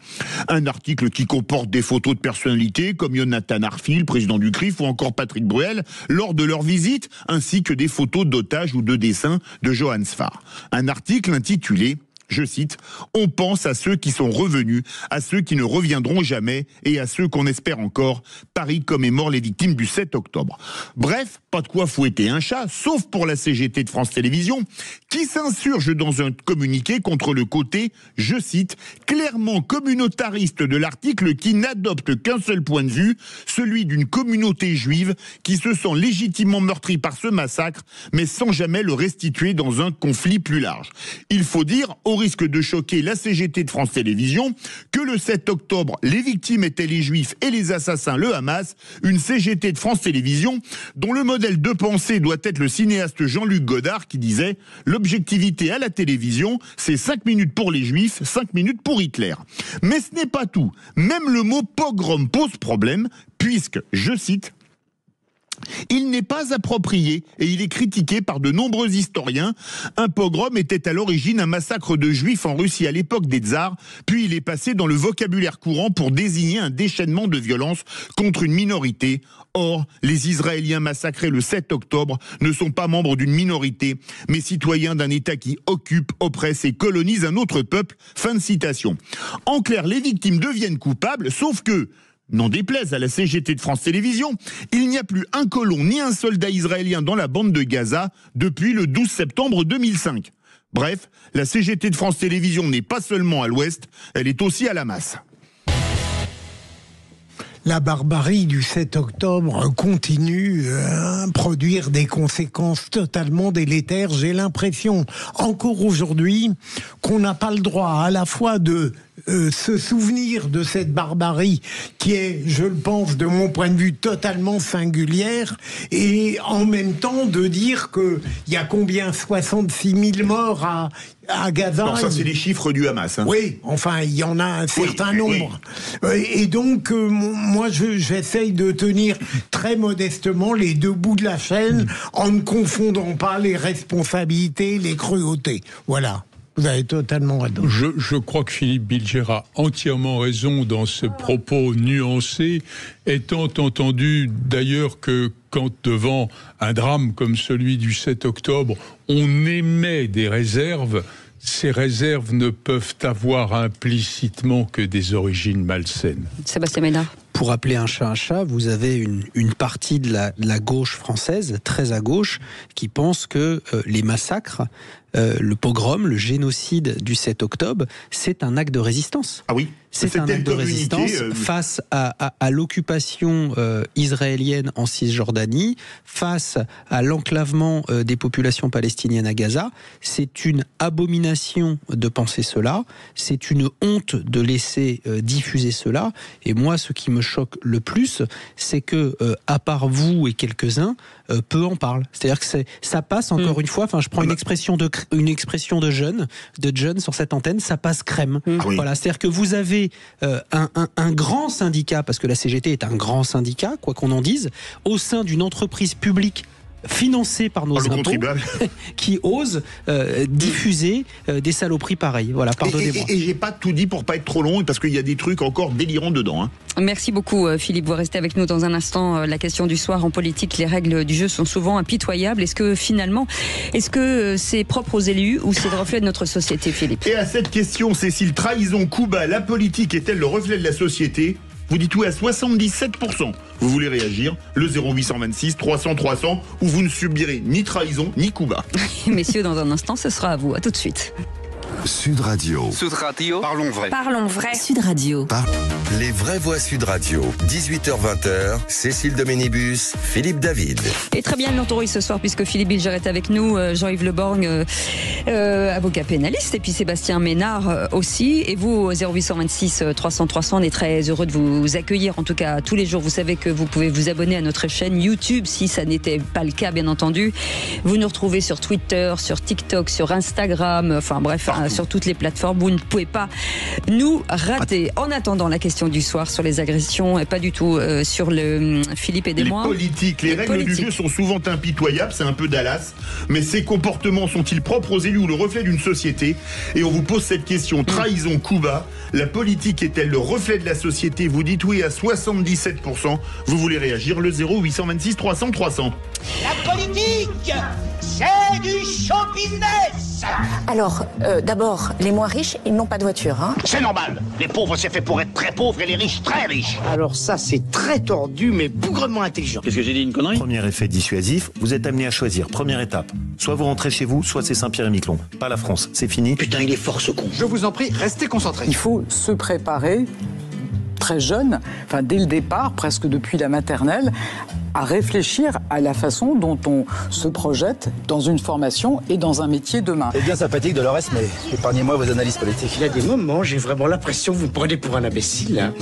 Un article qui comporte des photos de personnalités comme Jonathan Arfil, président du CRIF, ou encore Patrick Bruel, lors de leur visite, ainsi que des photos d'otages ou de dessins de Johann Sfar. Un article intitulé, je cite, « On pense à ceux qui sont revenus, à ceux qui ne reviendront jamais et à ceux qu'on espère encore. Paris commémore les victimes du 7 octobre. » Bref, pas de quoi fouetter un chat, sauf pour la CGT de France Télévisions, qui s'insurge dans un communiqué contre le côté, je cite, « clairement communautariste de l'article qui n'adopte qu'un seul point de vue, celui d'une communauté juive qui se sent légitimement meurtrie par ce massacre, mais sans jamais le restituer dans un conflit plus large. » Il faut dire, au risque de choquer la CGT de France Télévisions, que le 7 octobre, les victimes étaient les Juifs et les assassins le Hamas, une CGT de France Télévisions dont le modèle de pensée doit être le cinéaste Jean-Luc Godard qui disait « L'objectivité à la télévision, c'est 5 minutes pour les Juifs, 5 minutes pour Hitler ». Mais ce n'est pas tout. Même le mot pogrom pose problème, puisque, je cite, il n'est pas approprié et il est critiqué par de nombreux historiens. Un pogrom était à l'origine un massacre de juifs en Russie à l'époque des tsars, puis il est passé dans le vocabulaire courant pour désigner un déchaînement de violence contre une minorité. Or, les Israéliens massacrés le 7 octobre ne sont pas membres d'une minorité, mais citoyens d'un État qui occupe, oppresse et colonise un autre peuple. Fin de citation. En clair, les victimes deviennent coupables, sauf que, n'en déplaise à la CGT de France Télévisions, il n'y a plus un colon ni un soldat israélien dans la bande de Gaza depuis le 12 septembre 2005. Bref, la CGT de France Télévisions n'est pas seulement à l'ouest, elle est aussi à la masse. La barbarie du 7 octobre continue à produire des conséquences totalement délétères. J'ai l'impression, encore aujourd'hui, qu'on n'a pas le droit à la fois de se souvenir de cette barbarie qui est, je le pense, de mon point de vue, totalement singulière, et en même temps de dire qu'il y a combien, 66 000 morts à Gaza. Non, ça c'est les chiffres du Hamas. Hein. Oui, enfin, il y en a un certain nombre. Oui. Et donc, moi, j'essaye de tenir très modestement les deux bouts de la chaîne en ne confondant pas les responsabilités, les cruautés. Voilà. Vous avez totalement raison. Je crois que Philippe Bilger a entièrement raison dans ce propos nuancé, étant entendu d'ailleurs que quand devant un drame comme celui du 7 octobre, on émet des réserves, ces réserves ne peuvent avoir implicitement que des origines malsaines. Sébastien Ménard. Pour appeler un chat, vous avez une partie de la gauche française, très à gauche, qui pense que les massacres, le pogrom, le génocide du 7 octobre, c'est un acte de résistance. Ah oui. C'est un acte de résistance face à l'occupation israélienne en Cisjordanie, face à l'enclavement des populations palestiniennes à Gaza. C'est une abomination de penser cela, c'est une honte de laisser diffuser cela. Et moi, ce qui me choque le plus, c'est que, à part vous et quelques-uns, peu en parlent. C'est-à-dire que ça passe, encore une fois, enfin, je prends une expression de jeune sur cette antenne, ça passe crème. Oui. Voilà, c'est-à-dire que vous avez un grand syndicat, parce que la CGT est un grand syndicat, quoi qu'on en dise, au sein d'une entreprise publique financés par nos impôts, qui osent diffuser des saloperies pareilles. Voilà, pardonnez-moi. Et j'ai pas tout dit pour pas être trop long, parce qu'il y a des trucs encore délirants dedans. Hein. Merci beaucoup Philippe, vous restez avec nous dans un instant. La question du soir, en politique, les règles du jeu sont souvent impitoyables. Est-ce que c'est propre aux élus ou c'est le reflet de notre société, Philippe? Et à cette question, Cécile, trahison, coup bas, la politique est-elle le reflet de la société? Vous dites oui à 77%. Vous voulez réagir, le 0826 300 300, où vous ne subirez ni trahison ni coup bas. Messieurs, dans un instant, ce sera à vous. À tout de suite. Sud Radio. Sud Radio. Parlons vrai. Parlons vrai. Sud Radio. Les vraies voix Sud Radio. 18h-20h. Cécile Doménibus, Philippe David. Et très bien l'entouré ce soir puisque Philippe Bilger est avec nous, Jean-Yves Le Borgne, avocat pénaliste, et puis Sébastien Ménard aussi. Et vous, au 0826 300 300, on est très heureux de vous accueillir. En tout cas, tous les jours, vous savez que vous pouvez vous abonner à notre chaîne YouTube si ça n'était pas le cas, bien entendu. Vous nous retrouvez sur Twitter, sur TikTok, sur Instagram, enfin bref, sur toutes les plateformes. Vous ne pouvez pas nous rater. En attendant, la question du soir sur les agressions, et pas du tout sur le Philippe, aidez-moi. Les politiques, les règles du jeu sont souvent impitoyables, c'est un peu Dallas, mais ces comportements sont-ils propres aux élus ou le reflet d'une société? Et on vous pose cette question, trahison, coup bas, la politique est-elle le reflet de la société? Vous dites oui à 77%, vous voulez réagir, le 0826 300 300. La politique, c'est du show business. Alors, d'abord, les moins riches, ils n'ont pas de voiture. Hein. C'est normal. Les pauvres, c'est fait pour être très pauvres et les riches, très riches. Alors ça, c'est très tordu, mais bougrement intelligent. Qu'est-ce que j'ai dit, une connerie? Premier effet dissuasif, vous êtes amené à choisir. Première étape, soit vous rentrez chez vous, soit c'est Saint-Pierre-et-Miquelon. Pas la France, c'est fini. Putain, il est fort ce con. Je vous en prie, restez concentrés. Il faut se préparer très jeune, enfin dès le départ, presque depuis la maternelle, à réfléchir à la façon dont on se projette dans une formation et dans un métier demain. C'est bien sympathique Dolores, mais épargnez-moi vos analyses politiques. Il y a des moments, j'ai vraiment l'impression que vous me prenez pour un imbécile. Hein.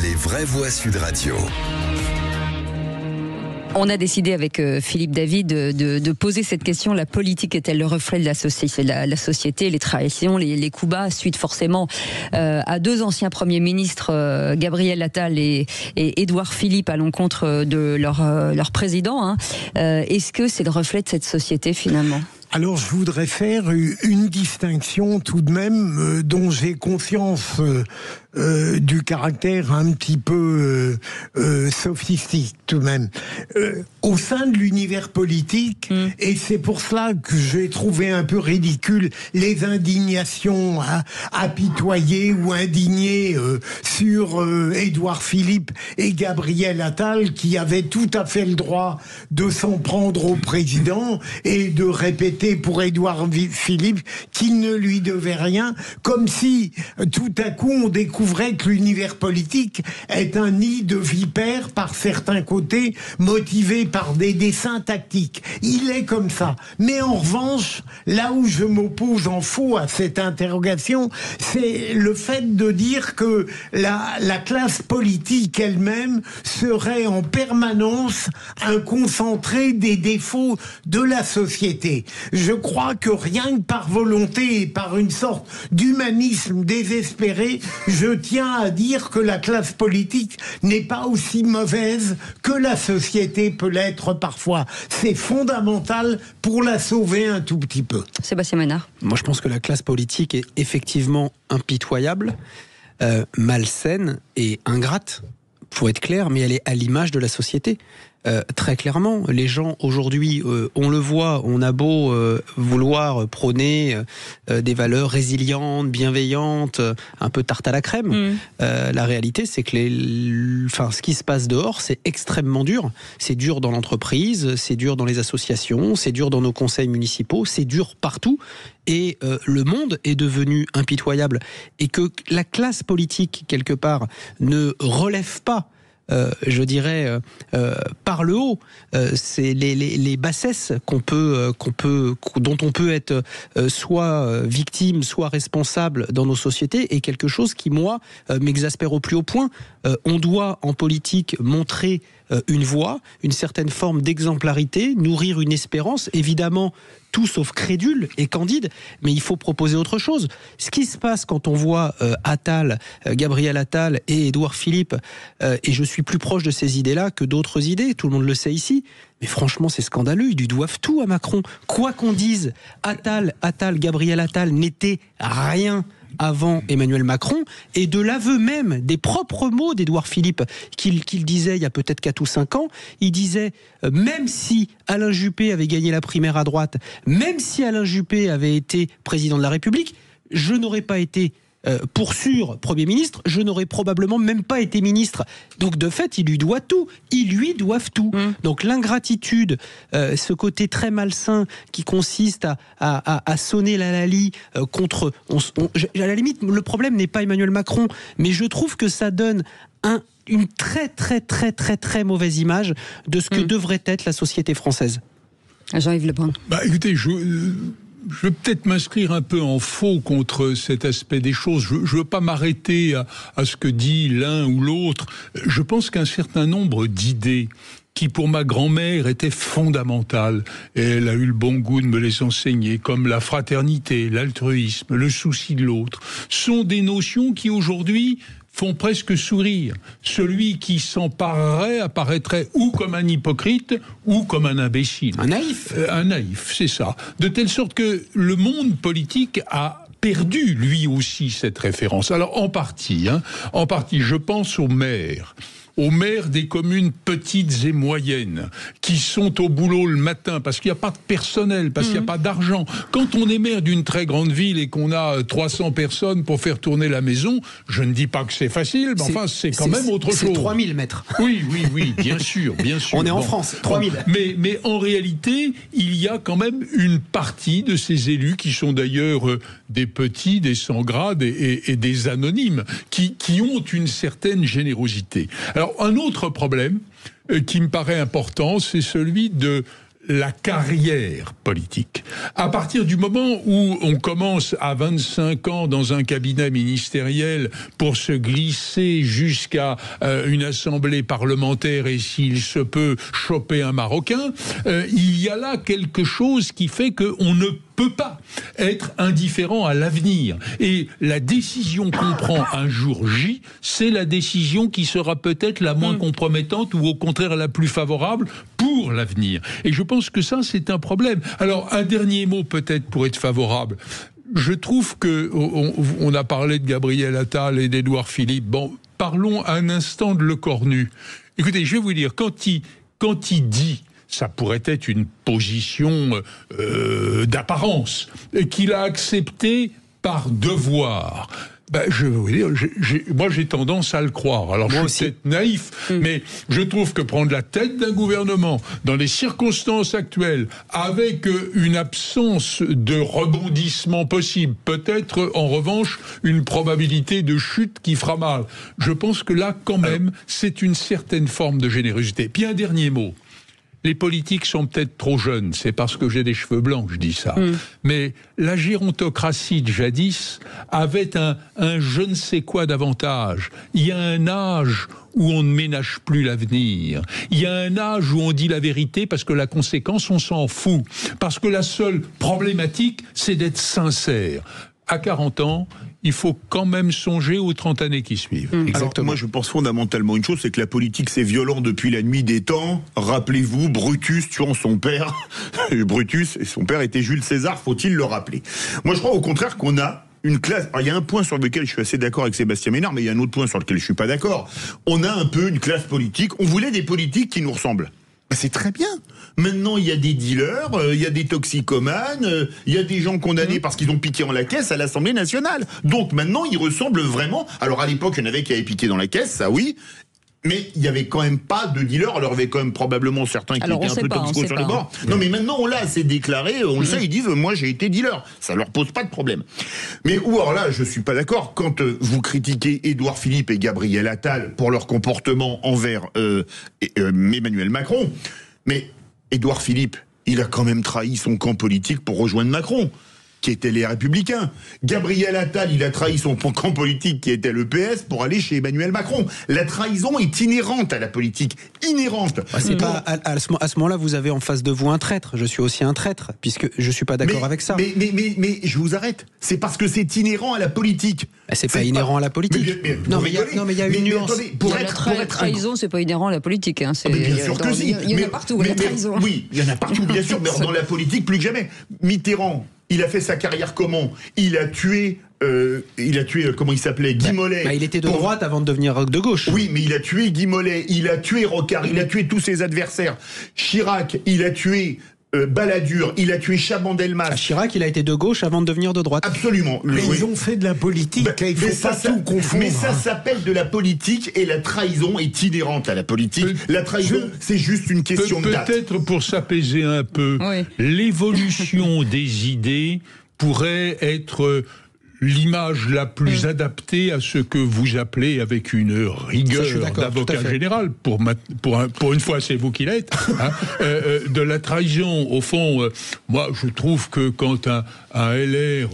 Les vraies voix Sud Radio. On a décidé avec Philippe David de poser cette question. La politique est-elle le reflet de la société? Les trahisons, les coups bas, suite forcément à deux anciens premiers ministres, Gabriel Attal et Édouard Philippe, à l'encontre de leur président. Hein. Est-ce que c'est le reflet de cette société finalement? Alors, je voudrais faire une distinction tout de même dont j'ai conscience du caractère un petit peu sophistique tout de même. Au sein de l'univers politique, et c'est pour cela que j'ai trouvé un peu ridicule les indignations apitoyées ou indignées sur Édouard Philippe et Gabriel Attal, qui avaient tout à fait le droit de s'en prendre au président et de répéter pour Édouard Philippe qu'il ne lui devait rien, comme si tout à coup on découvrait que l'univers politique est un nid de vipères par certains côtés, motivé par des desseins tactiques. Il est comme ça. Mais en revanche, là où je m'oppose en faux à cette interrogation, c'est le fait de dire que la classe politique elle-même serait en permanence un concentré des défauts de la société. Je crois que rien que par volonté et par une sorte d'humanisme désespéré, je tiens à dire que la classe politique n'est pas aussi mauvaise que la société peut l'être parfois. C'est fondamental pour la sauver un tout petit peu. Sébastien Ménard. Moi, je pense que la classe politique est effectivement impitoyable, malsaine et ingrate, pour être clair, mais elle est à l'image de la société. Très clairement, les gens aujourd'hui, on le voit, on a beau vouloir prôner des valeurs résilientes, bienveillantes, un peu tarte à la crème. La réalité, c'est que ce qui se passe dehors, c'est extrêmement dur. C'est dur dans l'entreprise, c'est dur dans les associations, c'est dur dans nos conseils municipaux, c'est dur partout. Et le monde est devenu impitoyable. Et que la classe politique, quelque part, ne relève pas, je dirais, par le haut, c'est les bassesses dont on peut être soit victime, soit responsable dans nos sociétés, est quelque chose qui, moi, m'exaspère au plus haut point. On doit, en politique, montrer une voix, une certaine forme d'exemplarité, nourrir une espérance, évidemment tout sauf crédule et candide, mais il faut proposer autre chose. Ce qui se passe quand on voit Attal, Gabriel Attal et Édouard Philippe, et je suis plus proche de ces idées-là que d'autres idées, tout le monde le sait ici, mais franchement c'est scandaleux, ils lui doivent tout à Macron. Quoi qu'on dise, Gabriel Attal n'était rien avant Emmanuel Macron, et de l'aveu même des propres mots d'Édouard Philippe qu'il disait il y a peut-être 4 ou 5 ans, il disait même si Alain Juppé avait gagné la primaire à droite, même si Alain Juppé avait été président de la République, je n'aurais pas été pour sûr Premier ministre, je n'aurais probablement même pas été ministre. Donc de fait, il lui doit tout. Ils lui doivent tout. Donc l'ingratitude, ce côté très malsain qui consiste à sonner la lalie contre... à la limite, le problème n'est pas Emmanuel Macron, mais je trouve que ça donne une très très très très très mauvaise image de ce que devrait être la société française. Jean-Yves Lebrun. Écoutez, je vais peut-être m'inscrire un peu en faux contre cet aspect des choses. Je ne veux pas m'arrêter à ce que dit l'un ou l'autre. Je pense qu'un certain nombre d'idées qui pour ma grand-mère étaient fondamentales, et elle a eu le bon goût de me les enseigner, comme la fraternité, l'altruisme, le souci de l'autre, sont des notions qui aujourd'hui font presque sourire. Celui qui s'emparerait apparaîtrait ou comme un hypocrite ou comme un imbécile. Un naïf. Un naïf, c'est ça. De telle sorte que le monde politique a perdu lui aussi cette référence. Alors en partie, je pense aux maires des communes petites et moyennes, qui sont au boulot le matin, parce qu'il n'y a pas de personnel, parce qu'il n'y a pas d'argent. Quand on est maire d'une très grande ville et qu'on a 300 personnes pour faire tourner la maison, je ne dis pas que c'est facile, mais enfin, c'est quand même autre chose. C'est 3000 mètres. Oui, bien sûr. On est en France, 3000. Mais en réalité, il y a quand même une partie de ces élus, qui sont d'ailleurs des petits, des sans grade et des anonymes, qui ont une certaine générosité. Alors, un autre problème qui me paraît important, c'est celui de la carrière politique. À partir du moment où on commence à 25 ans dans un cabinet ministériel pour se glisser jusqu'à une assemblée parlementaire et s'il se peut choper un Marocain, il y a là quelque chose qui fait qu'on ne peut pas être indifférent à l'avenir. Et la décision qu'on prend un jour J, c'est la décision qui sera peut-être la moins compromettante ou au contraire la plus favorable pour l'avenir. Et je pense que ça, c'est un problème. Alors, un dernier mot peut-être pour être favorable. Je trouve que on a parlé de Gabriel Attal et d'Édouard Philippe. Bon, parlons un instant de Lecornu. Écoutez, je vais vous dire, quand il dit, ça pourrait être une position d'apparence, qu'il a accepté par devoir. Je veux vous dire, moi j'ai tendance à le croire. Alors je suis peut-être naïf, mais je trouve que prendre la tête d'un gouvernement dans les circonstances actuelles, avec une absence de rebondissement possible, peut-être en revanche une probabilité de chute qui fera mal, je pense que là quand même c'est une certaine forme de générosité. Puis un dernier mot. Les politiques sont peut-être trop jeunes, c'est parce que j'ai des cheveux blancs que je dis ça. Mais la gérontocratie de jadis avait un je ne sais quoi d'avantage. Il y a un âge où on ne ménage plus l'avenir. Il y a un âge où on dit la vérité parce que la conséquence, on s'en fout. Parce que la seule problématique, c'est d'être sincère. À 40 ans, il faut quand même songer aux 30 années qui suivent. Alors, moi, je pense fondamentalement une chose, c'est que la politique, c'est violent depuis la nuit des temps. Rappelez-vous, Brutus tuant son père. Brutus, et son père était Jules César, faut-il le rappeler. Moi, je crois au contraire qu'on a une classe... Alors, il y a un point sur lequel je suis assez d'accord avec Sébastien Ménard, mais il y a un autre point sur lequel je suis pas d'accord. On a un peu une classe politique. On voulait des politiques qui nous ressemblent. C'est très bien. Maintenant, il y a des dealers, il y a des toxicomanes, il y a des gens condamnés parce qu'ils ont piqué en la caisse à l'Assemblée nationale. Donc maintenant, ils ressemblent vraiment... Alors à l'époque, il y en avait qui avaient piqué dans la caisse, ça oui, mais il n'y avait quand même pas de dealers. Alors il y avait quand même probablement certains qui étaient un peu toxico sur les bords. Non, mais maintenant, on l'a assez déclaré, on le sait, ils disent, moi j'ai été dealer. Ça leur pose pas de problème. Mais ou alors là, je suis pas d'accord, quand vous critiquez Édouard Philippe et Gabriel Attal pour leur comportement envers Emmanuel Macron, mais Édouard Philippe, il a quand même trahi son camp politique pour rejoindre Macron. qui étaient les Républicains. Gabriel Attal, il a trahi son camp politique qui était le PS pour aller chez Emmanuel Macron. La trahison est inhérente à la politique, inhérente. C'est pas à ce moment-là, vous avez en face de vous un traître. Je suis aussi un traître, puisque je suis pas d'accord avec ça. Mais je vous arrête. C'est parce que c'est inhérent à la politique. C'est pas inhérent à la politique. Non, mais il y a une nuance. La trahison, c'est pas inhérent à la politique. Hein. Bien sûr que si. Il y en a partout, la trahison. Oui, il y en a partout, bien sûr, mais dans la politique, plus que jamais. Mitterrand, il a fait sa carrière comment ? Il a tué, comment il s'appelait ? Guy Mollet. Il était de droite avant de devenir de gauche. Oui, mais il a tué Guy Mollet, il a tué Rocard, il a tué tous ses adversaires. Chirac, il a tué Balladur, il a tué Chaban-Delmas. Chirac, il a été de gauche avant de devenir de droite. Absolument. Mais ils ont fait de la politique, il faut pas tout confondre. Mais ça s'appelle de la politique et la trahison est inhérente à la politique. La trahison, c'est juste une question de date. Peut-être pour s'apaiser un peu, l'évolution des idées pourrait être l'image la plus adaptée à ce que vous appelez avec une rigueur d'avocat général, pour une fois c'est vous qui l'êtes, hein, de la trahison. Au fond, moi je trouve que quand un LR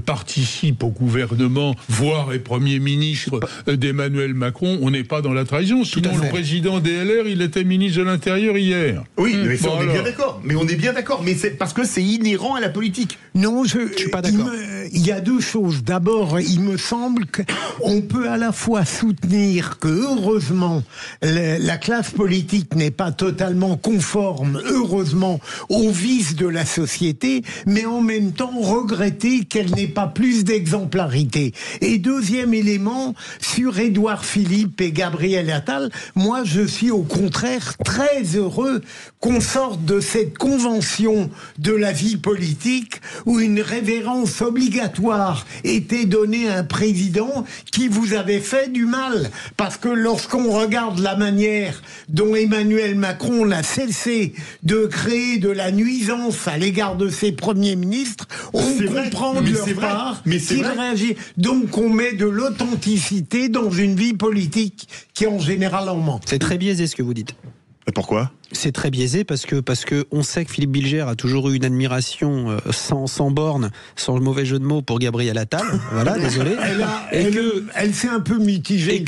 participe au gouvernement, voire est Premier ministre d'Emmanuel Macron, on n'est pas dans la trahison. Sinon le président des LR, il était ministre de l'Intérieur hier. Oui, mais ça, on est bien d'accord. Mais on est bien d'accord. Mais c'est parce que c'est inhérent à la politique. Non, je suis pas d'accord. Il y a deux choses. D'abord, il me semble qu'on peut à la fois soutenir que, heureusement, la classe politique n'est pas totalement conforme, heureusement, aux vices de la société, mais en même temps regretter qu'elle n'ait pas plus d'exemplarité. Et deuxième élément, sur Édouard Philippe et Gabriel Attal, moi je suis au contraire très heureux qu'on sorte de cette convention de la vie politique où une révérence obligatoire était donnée à un président qui vous avait fait du mal. Parce que lorsqu'on regarde la manière dont Emmanuel Macron n'a cessé de créer de la nuisance à l'égard de ses premiers ministres, on comprend de leur part qu'ils réagissent. Donc on met de l'authenticité dans une vie politique qui en général en manque. C'est très biaisé ce que vous dites. Et pourquoi ? C'est très biaisé parce que on sait que Philippe Bilger a toujours eu une admiration sans borne, sans le mauvais jeu de mots pour Gabriel Attal. Voilà, désolé. Elle s'est un peu mitigée.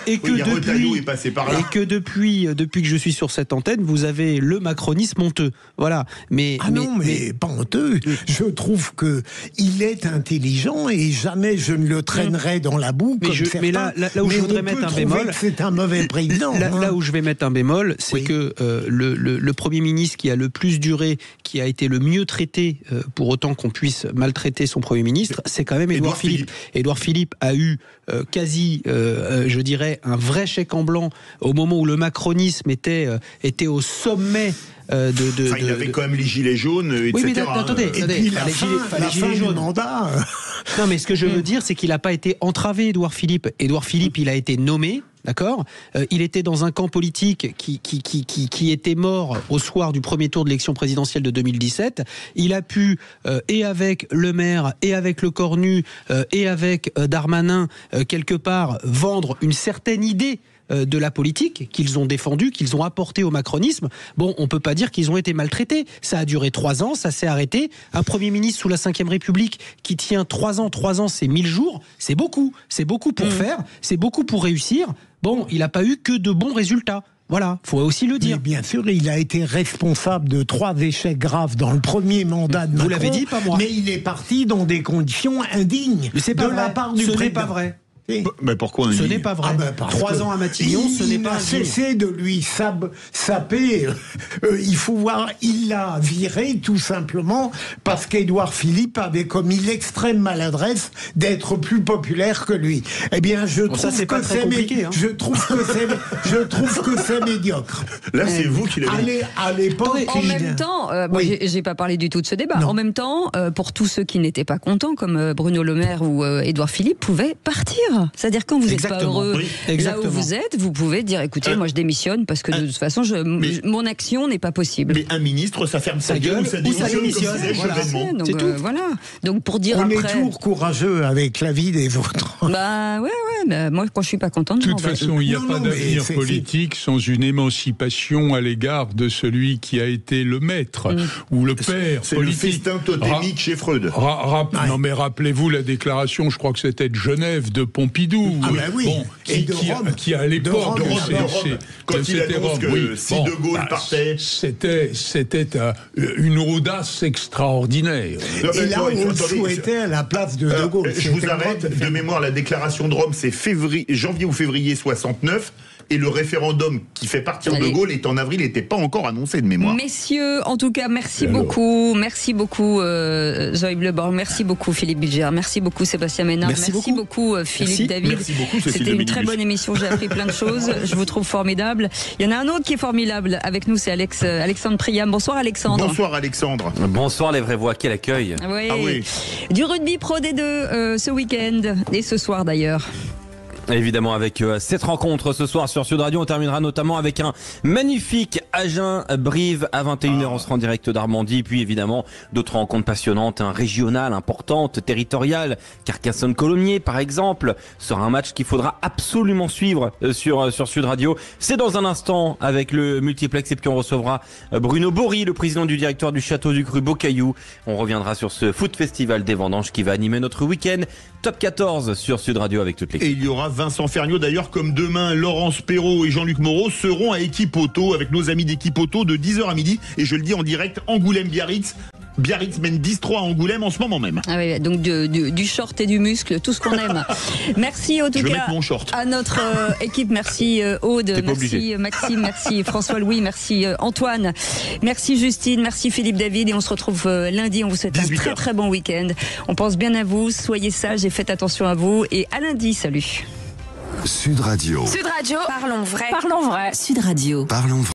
Et que depuis que je suis sur cette antenne, vous avez le macronisme honteux. Voilà. Mais pas honteux. Je trouve que il est intelligent et jamais je ne le traînerai dans la boue. Mais là où je voudrais mettre un bémol, c'est un mauvais président. Là où je vais mettre un bémol, c'est que le Premier ministre qui a le plus duré, qui a été le mieux traité, pour autant qu'on puisse maltraiter son Premier ministre, c'est quand même Édouard Philippe. Édouard Philippe a eu je dirais, un vrai chèque en blanc au moment où le macronisme était au sommet. Il avait quand même les gilets jaunes, etc. Oui, mais attendez, et puis la fin du mandat. Non, mais ce que je veux dire, c'est qu'il n'a pas été entravé, Édouard Philippe. Édouard Philippe, il a été nommé. D'accord ? Il était dans un camp politique qui était mort au soir du premier tour de l'élection présidentielle de 2017. Il a pu, et avec Le Maire, et avec Le Cornu, et avec Darmanin, quelque part, vendre une certaine idée de la politique qu'ils ont défendue, qu'ils ont apporté au macronisme. Bon, on peut pas dire qu'ils ont été maltraités. Ça a duré 3 ans, ça s'est arrêté. Un Premier ministre sous la Ve République qui tient 3 ans, c'est 1000 jours. C'est beaucoup. C'est beaucoup pour faire, c'est beaucoup pour réussir. Bon, il n'a pas eu que de bons résultats. Voilà, faut aussi le dire. Mais bien sûr, il a été responsable de 3 échecs graves dans le premier mandat de Macron. Vous l'avez dit, pas moi. Mais il est parti dans des conditions indignes de la part du président. Ce n'est pas vrai. Mais pourquoi ce n'est pas vrai. 3 ans à Matignon, ce n'est pas. Il a cessé de lui saper. Il faut voir, il l'a viré tout simplement parce qu'Édouard Philippe avait commis l'extrême maladresse d'être plus populaire que lui. Eh bien, je trouve que c'est médiocre. Là, c'est vous qui l'avez. À l'époque. En même temps, j'ai pas parlé du tout de ce débat. En même temps, pour tous ceux qui n'étaient pas contents, comme Bruno Le Maire ou Édouard Philippe, pouvaient partir. ça. C'est-à-dire quand vous n'êtes pas heureux là où Exactement. vous êtes, vous pouvez dire écoutez, moi je démissionne parce que de toute façon, mon action n'est pas possible. Mais un ministre, ça ferme sa gueule ou ça démissionne comme chevènement. Donc, voilà. Donc pour dire on après. est toujours courageux avec la vie des autres. Bah ouais, mais moi quand je suis pas contente. De toute façon, il n'y a pas d'avenir politique sans une émancipation à l'égard de celui qui a été le maître ou le père C'est le politique. festin totémique chez Freud. Non mais rappelez-vous la déclaration, je crois que c'était de Genève, de Pompidou, qui à l'époque, de Rome, quand il annonce que si De Gaulle partait, c'était une audace extraordinaire. Et là, on souhaitait à la place de De Gaulle. Je vous arrête, de mémoire, la déclaration de Rome, c'est janvier ou février 69. Et le référendum qui fait partir De Gaulle est en avril, n'était pas encore annoncé de mémoire. Messieurs, en tout cas, merci beaucoup Zoïbe Leborg, merci beaucoup Philippe Bilger, merci beaucoup Sébastien Ménard, merci beaucoup Philippe David. Merci beaucoup, c'était une très bonne émission, j'ai appris plein de choses, je vous trouve formidable. Il y en a un autre qui est formidable avec nous, c'est Alexandre Priam. Bonsoir Alexandre. Bonsoir Alexandre. Bonsoir les vraies voix, quel accueil. Oui. Ah oui. Du rugby Pro D2 ce week-end et ce soir d'ailleurs. Évidemment, avec cette rencontre ce soir sur Sud Radio, on terminera notamment avec un magnifique Agen-Brive à 21h. On sera en direct d'Armandie. Puis évidemment, d'autres rencontres passionnantes, régionales, importantes, territoriales. Carcassonne-Colomiers, par exemple, sera un match qu'il faudra absolument suivre sur Sud Radio. C'est dans un instant avec le multiplex. Et puis on recevra Bruno Bory, le président du directoire du Château du Cru Beaucaillou. On reviendra sur ce foot festival des Vendanges qui va animer notre week-end. Top 14 sur Sud Radio avec toute l'équipe. Et il y aura Vincent Ferniaud, d'ailleurs, comme demain, Laurence Perrault et Jean-Luc Moreau seront à Équipe Auto avec nos amis d'Équipe Auto de 10h à midi. Et je le dis en direct, Angoulême-Biarritz. Biarritz mène 10-3 à Angoulême en ce moment même. Ah oui, donc du short et du muscle, tout ce qu'on aime. Merci en tout cas à notre équipe. Merci Aude, merci Maxime, merci François-Louis, merci Antoine, merci Justine, merci Philippe David. Et on se retrouve lundi. On vous souhaite un très très bon week-end. On pense bien à vous, soyez sages et faites attention à vous. Et à lundi, salut. Sud Radio. Sud Radio, parlons vrai. Parlons vrai. Sud Radio. Parlons vrai.